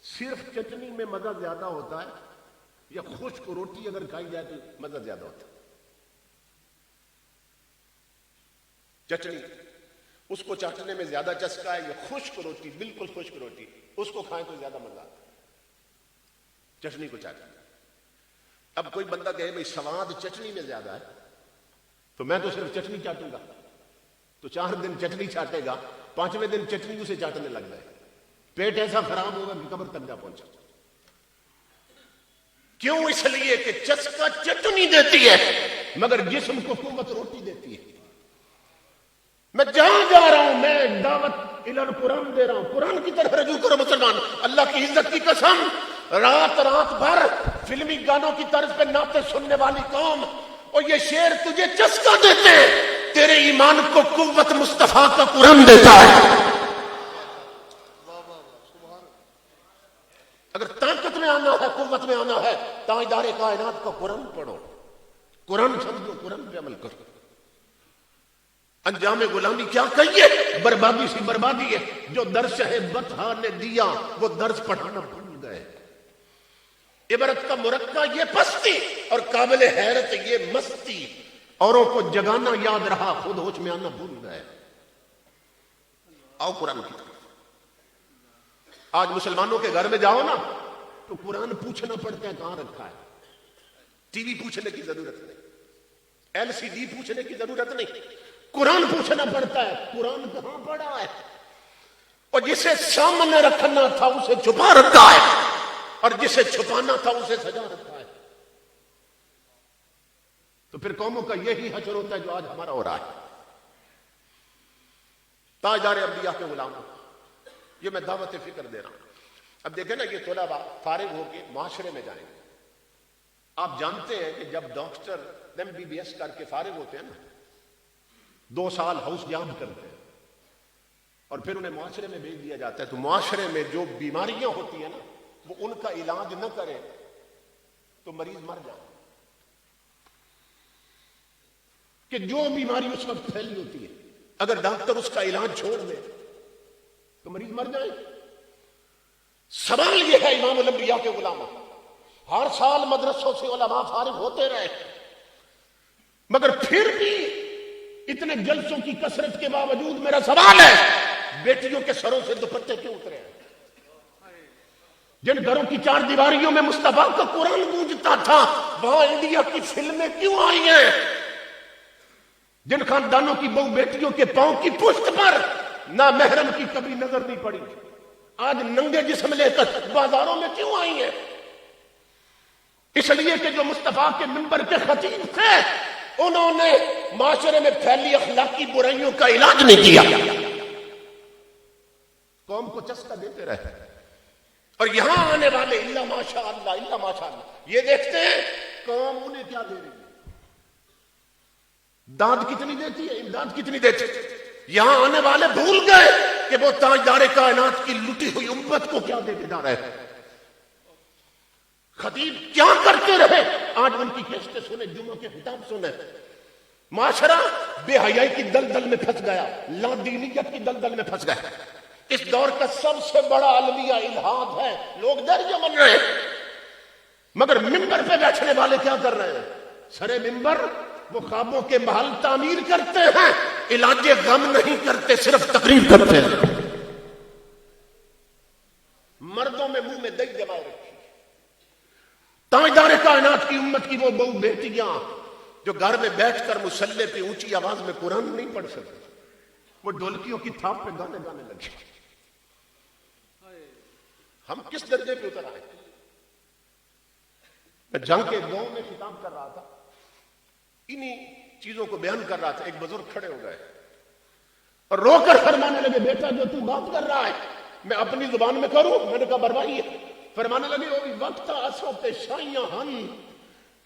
صرف چٹنی میں مزہ زیادہ ہوتا ہے یا خشک روٹی اگر کھائی جائے تو مزہ زیادہ ہوتا ہے؟ چٹنی اس کو چاٹنے میں زیادہ چسکا ہے یا خشک روٹی، بالکل خشک روٹی اس کو کھائیں تو زیادہ مزہ آتا ہے چٹنی کو چاٹنے. اب کوئی بندہ کہے بھائی سواد چٹنی میں زیادہ ہے تو میں تو صرف چٹنی چاٹوں گا، تو 4 دن چٹنی چاٹے گا، 5ویں دن چٹنی اسے چاٹنے لگ جائے، پیٹ ایسا خراب ہوگا کہ قبر تک جا پہنچا. کیوں؟ اس لیے کہ چسکا چٹنی دیتی ہے مگر جسم کو قوت روٹی دیتی ہے. میں جہاں جا رہا ہوں، میں دعوت الن قرآن دے رہا ہوں، قرآن کی طرف رجوع کرو مسلمان. اللہ کی عزت کی قسم، رات بھر فلمی گانوں کی طرز پہ نعتیں سننے والی قوم، اور یہ شعر تجھے چسکا دیتے ہیں، تیرے ایمان کو قوت مصطفیٰ کا قرآن دیتا ہے. اگر طاقت میں آنا ہے، قوت میں آنا ہے، تاجدار کائنات کا قرآن پڑھو، قرآن سمجھو، قرآن پہ عمل کرو. انجام غلامی کیا کہیے؟ بربادی سی بربادی ہے. جو درس ہے بطحا نے دیا وہ درس پڑھانا بھول گئے. عبرت کا مرقع یہ پستی اور قابل حیرت یہ مستی. اوروں کو جگانا یاد رہا، خود ہوش میں آنا بھول گئے. آؤ قرآن کی طرف. آج مسلمانوں کے گھر میں جاؤ نا تو قرآن پوچھنا پڑتا ہے کہاں رکھا ہے. ٹی وی پوچھنے کی ضرورت نہیں، ایل سی ڈی پوچھنے کی ضرورت نہیں، قرآن پوچھنا پڑتا ہے قرآن کہاں پڑا ہے. اور جسے سامنے رکھنا تھا اسے چھپا رکھا ہے، اور جسے چھپانا تھا اسے سجا رکھا ہے. تو پھر قوموں کا یہی حشر ہوتا ہے جو آج ہمارا ہو رہا ہے. تاجدار انبیاء کے غلاموں، یہ میں دعوت فکر دے رہا ہوں. اب دیکھیں نا، یہ طلباء فارغ ہو کے معاشرے میں جائیں گے. آپ جانتے ہیں کہ جب ڈاکٹر MBBS کر کے فارغ ہوتے ہیں نا، 2 سال ہاؤس جاب کرتے ہیں اور پھر انہیں معاشرے میں بھیج دیا جاتا ہے. تو معاشرے میں جو بیماریاں ہوتی ہیں نا، وہ ان کا علاج نہ کرے تو مریض مر جائے. کہ جو بیماری اس وقت پھیلی ہوتی ہے اگر ڈاکٹر اس کا علاج چھوڑ دے تو مریض مر جائے. سوال یہ ہے امام الانبیاء کے غلاموں، ہر سال مدرسوں سے علماء فارغ ہوتے رہے، مگر پھر بھی اتنے جلسوں کی کثرت کے باوجود میرا سوال ہے، بیٹیوں کے سروں سے دوپٹے کیوں اترے ہیں؟ جن گھروں کی 4 دیواریوں میں مصطفیٰ کا قرآن گونجتا تھا وہاں انڈیا کی فلمیں کیوں آئی ہیں؟ جن خاندانوں کی بہو بیٹیوں کے پاؤں کی پشت پر نہ محرم کی کبھی نظر نہیں پڑی، آج ننگے جسم لے کر بازاروں میں کیوں آئی ہیں؟ اس لیے کہ جو مصطفیٰ کے منبر کے خطیب تھے انہوں نے معاشرے میں پھیلی اخلاقی برائیوں کا علاج نہیں کیا، قوم کو چسکا دیتے رہے. اور یہاں آنے والے اللہ ماشاء اللہ یہ دیکھتے ہیں قوم انہیں کیا دے رہی ہے، داد کتنی دیتی ہے، امداد کتنی دیتی ہے. یہاں آنے والے بھول گئے کہ وہ تاجدار کائنات کی لٹی ہوئی امت کو کیا دے کے جا رہے ہیں. خطیب کیا کرتے رہے، آج ان کی کیسٹیں سنے، جمعہ کے خطاب سنے. معاشرہ بے حیائی کی دلدل میں پھنس گیا، لا دینیت کی دلدل میں پھنس گیا. اس دور کا سب سے بڑا المیہ الہاد ہے. لوگ درجہ بن رہے ہیں مگر ممبر پہ بیٹھنے والے کیا کر رہے ہیں؟ سرے ممبر وہ خوابوں کے محل تعمیر کرتے ہیں، علاج غم نہیں کرتے، صرف تقریر کرتے ہیں. مردوں میں منہ میں دہی جمائے رکھی. تاجدار کائنات کی امت کی وہ بہو بیٹیاں جو گھر میں بیٹھ کر مصلی پہ اونچی آواز میں قرآن نہیں پڑھ سکتے، وہ ڈھولکیوں کی تھاپ پہ گانے گانے لگے. ہم کس درجے پہ اتر آئے؟ میں جنگ کے دور میں خطاب کر رہا تھا، انہی چیزوں کو بیان کر رہا تھا. ایک بزرگ کھڑے ہو گئے اور رو کر فرمانے لگے، بیٹا جو تو بات کر رہا ہے میں اپنی زبان میں کروں؟ میں نے کہا بروائی ہے. فرمانے لگے وہ وقت آسوں پہ شائیاں ہن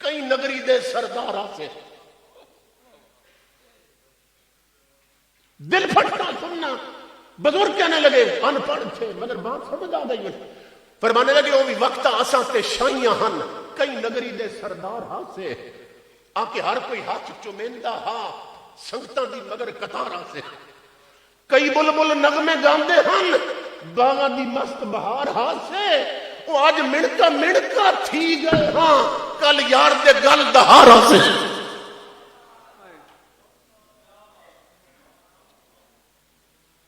کئی نگری دے سردار سے. دل پھٹنا سننا. بزرگ کہنے لگے ان پڑھ تھے مگر بات سمجھ آ گئی. فرمانے لگے وہ وقت آساں تے شائیاں ہن کئی نگری دے سردار سے آ کے ہر کوئی ہاتھ چمیندہ ہا سنگتاں دی مگر قطاراں سے. کئی بلبل نغمے گاندے ہن باغاں دی مست بہار ہا سے. وہ آج مڑکا تھی گئے ہاں کل یار دے گل دہارا سے.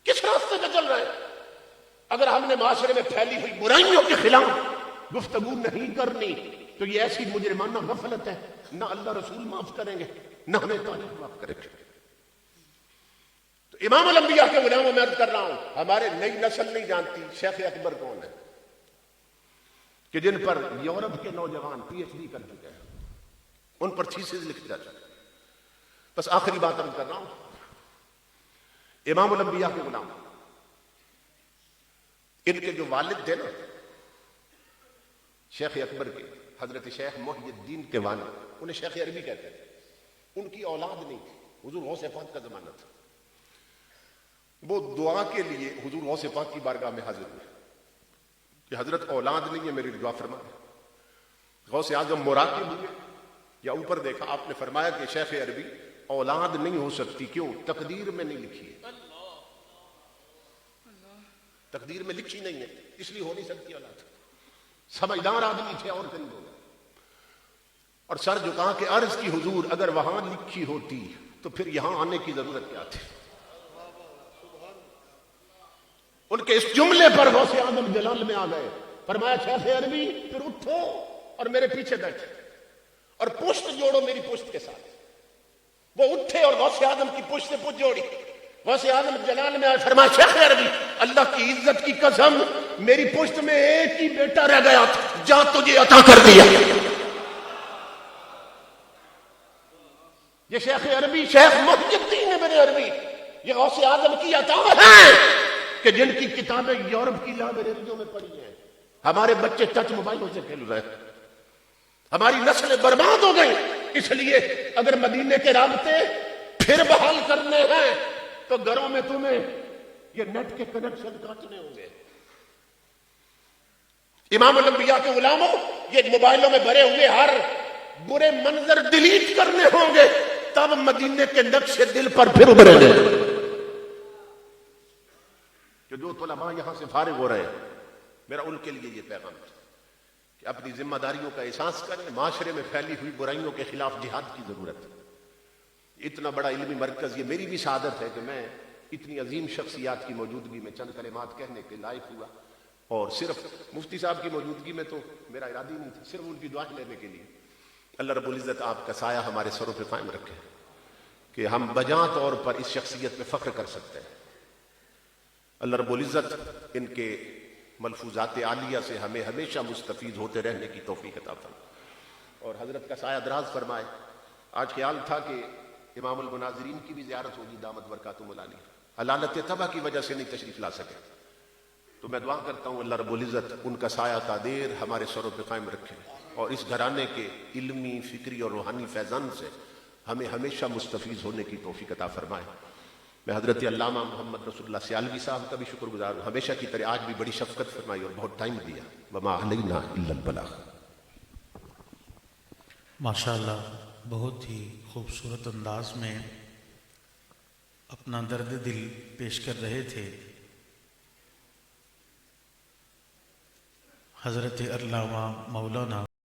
کس راستے پہ چل رہے ہیں؟ اگر ہم نے معاشرے میں پھیلی ہوئی برائیوں کے خلاف گفتگو نہیں کرنی تو یہ ایسی مجرمانہ غفلت ہے، نہ اللہ رسول معاف کریں گے نہ ہمیں تاریخ معاف کریں گے. تو امام الانبیاء کے غلاموں میں عرض کر رہا ہوں، ہمارے نئی نسل نہیں جانتی شیخ اکبر کون ہے، کہ جن پر یورپ کے نوجوان PhD کر چکے ہیں، ان پر تھیسز لکھ جا چکے. بس آخری بات عرض کر رہا ہوں، امام الانبیاء کے غلام ان کے جو والد تھے نا شیخ اکبر کے، حضرت شیخ محی الدین کے والد، انہیں شیخ عربی کہتے تھے، ان کی اولاد نہیں تھی، حضور غوث پاک کا زمانہ تھا، وہ دعا کے لیے حضور غوث پاک کی بارگاہ میں حاضر ہوئے کہ حضرت اولاد نہیں ہے، میری دعا فرما دیں۔ غوث اعظم مراقب ہوئے یا اوپر دیکھا، آپ نے فرمایا کہ شیخ عربی اولاد نہیں ہو سکتی، کیوں؟ تقدیر میں نہیں لکھی ہے، تقدیر میں لکھی نہیں ہے، اس لیے ہو نہیں سکتی اولاد۔ سمجھدار آدمی تھے اور قریب ہو گئے، اور سر جھکا کے عرض کی حضور اگر وہاں لکھی ہوتی تو پھر یہاں آنے کی ضرورت کیا تھی؟ ان کے اس جملے پر غوث اعظم جلال میں آ گئے، فرمایا شیخ عربی پھر اٹھو اور میرے پیچھے بیٹھے اور پشت جوڑو میری پشت کے ساتھ۔ وہ اٹھے اور غوث اعظم کی پشت سے پشت جوڑی۔ غوث اعظم جلال میں آئے، فرمایا شیخ عربی اللہ کی عزت کی قسم میری پشت میں ایک ہی بیٹا رہ گیا تھا، جا تجھے عطا کر دیا۔ یہ شیخ عربی، شیخ محی الدین ابن عربی، یہ غوث اعظم کی عطا ہے کہ جن کی کتابیں یورپ کی لائبریریوں میں پڑھی ہیں۔ ہمارے بچے ٹچ موبائلوں سے کھیل رہے ہیں، ہماری نسلیں برباد ہو گئی۔ اس لیے اگر مدینے کے رابطے پھر بحال کرنے ہیں تو گھروں میں تمہیں یہ نیٹ کے کنیکشن کاٹنے ہوں گے۔ امام الانبیاء کے غلاموں، یہ موبائلوں میں بھرے ہوئے ہر برے منظر ڈیلیٹ کرنے ہوں گے، تب مدینے کے نقش دل پر پھر ابھریں گے۔ کہ جو علماء یہاں سے فارغ ہو رہے ہیں، میرا ان کے لیے یہ پیغام ہے کہ اپنی ذمہ داریوں کا احساس کریں، معاشرے میں پھیلی ہوئی برائیوں کے خلاف جہاد کی ضرورت ہے۔ اتنا بڑا علمی مرکز، یہ میری بھی سعادت ہے کہ میں اتنی عظیم شخصیات کی موجودگی میں چند کلمات کہنے کے لائق ہوا، اور صرف مفتی صاحب کی موجودگی میں تو میرا ارادہ نہیں تھا، صرف ان کی دعائیں لینے کے لیے۔ اللہ رب العزت آپ کا سایہ ہمارے سروں پہ قائم رکھے کہ ہم بجاں طور پر اس شخصیت پہ فخر کر سکتے ہیں۔ اللہ رب العزت ان کے ملفوظات عالیہ سے ہمیں ہمیشہ مستفید ہوتے رہنے کی توفیق عطا فرمائے اور حضرت کا سایہ دراز فرمائے۔ آج خیال تھا کہ امام المناظرین کی بھی زیارت ہوگی دامت برکاتہم العالیہ، علالت تباہ کی وجہ سے نہیں تشریف لا سکے، تو میں دعا کرتا ہوں اللہ رب العزت ان کا سایہ کا دیر ہمارے سروں پہ قائم رکھے اور اس گھرانے کے علمی، فکری اور روحانی فیضان سے ہمیں ہمیشہ مستفیض ہونے کی توفیق عطا فرمائے۔ میں حضرت علامہ محمد رسول اللہ سیالوی صاحب کا بھی شکر گزار ہوں، ہمیشہ کی طرح آج بھی بڑی شفقت فرمائی اور بہت ٹائم دیا۔ وما علینا الا البلاغ۔ ماشاءاللہ بہت ہی خوبصورت انداز میں اپنا درد دل پیش کر رہے تھے حضرت علامہ مولانا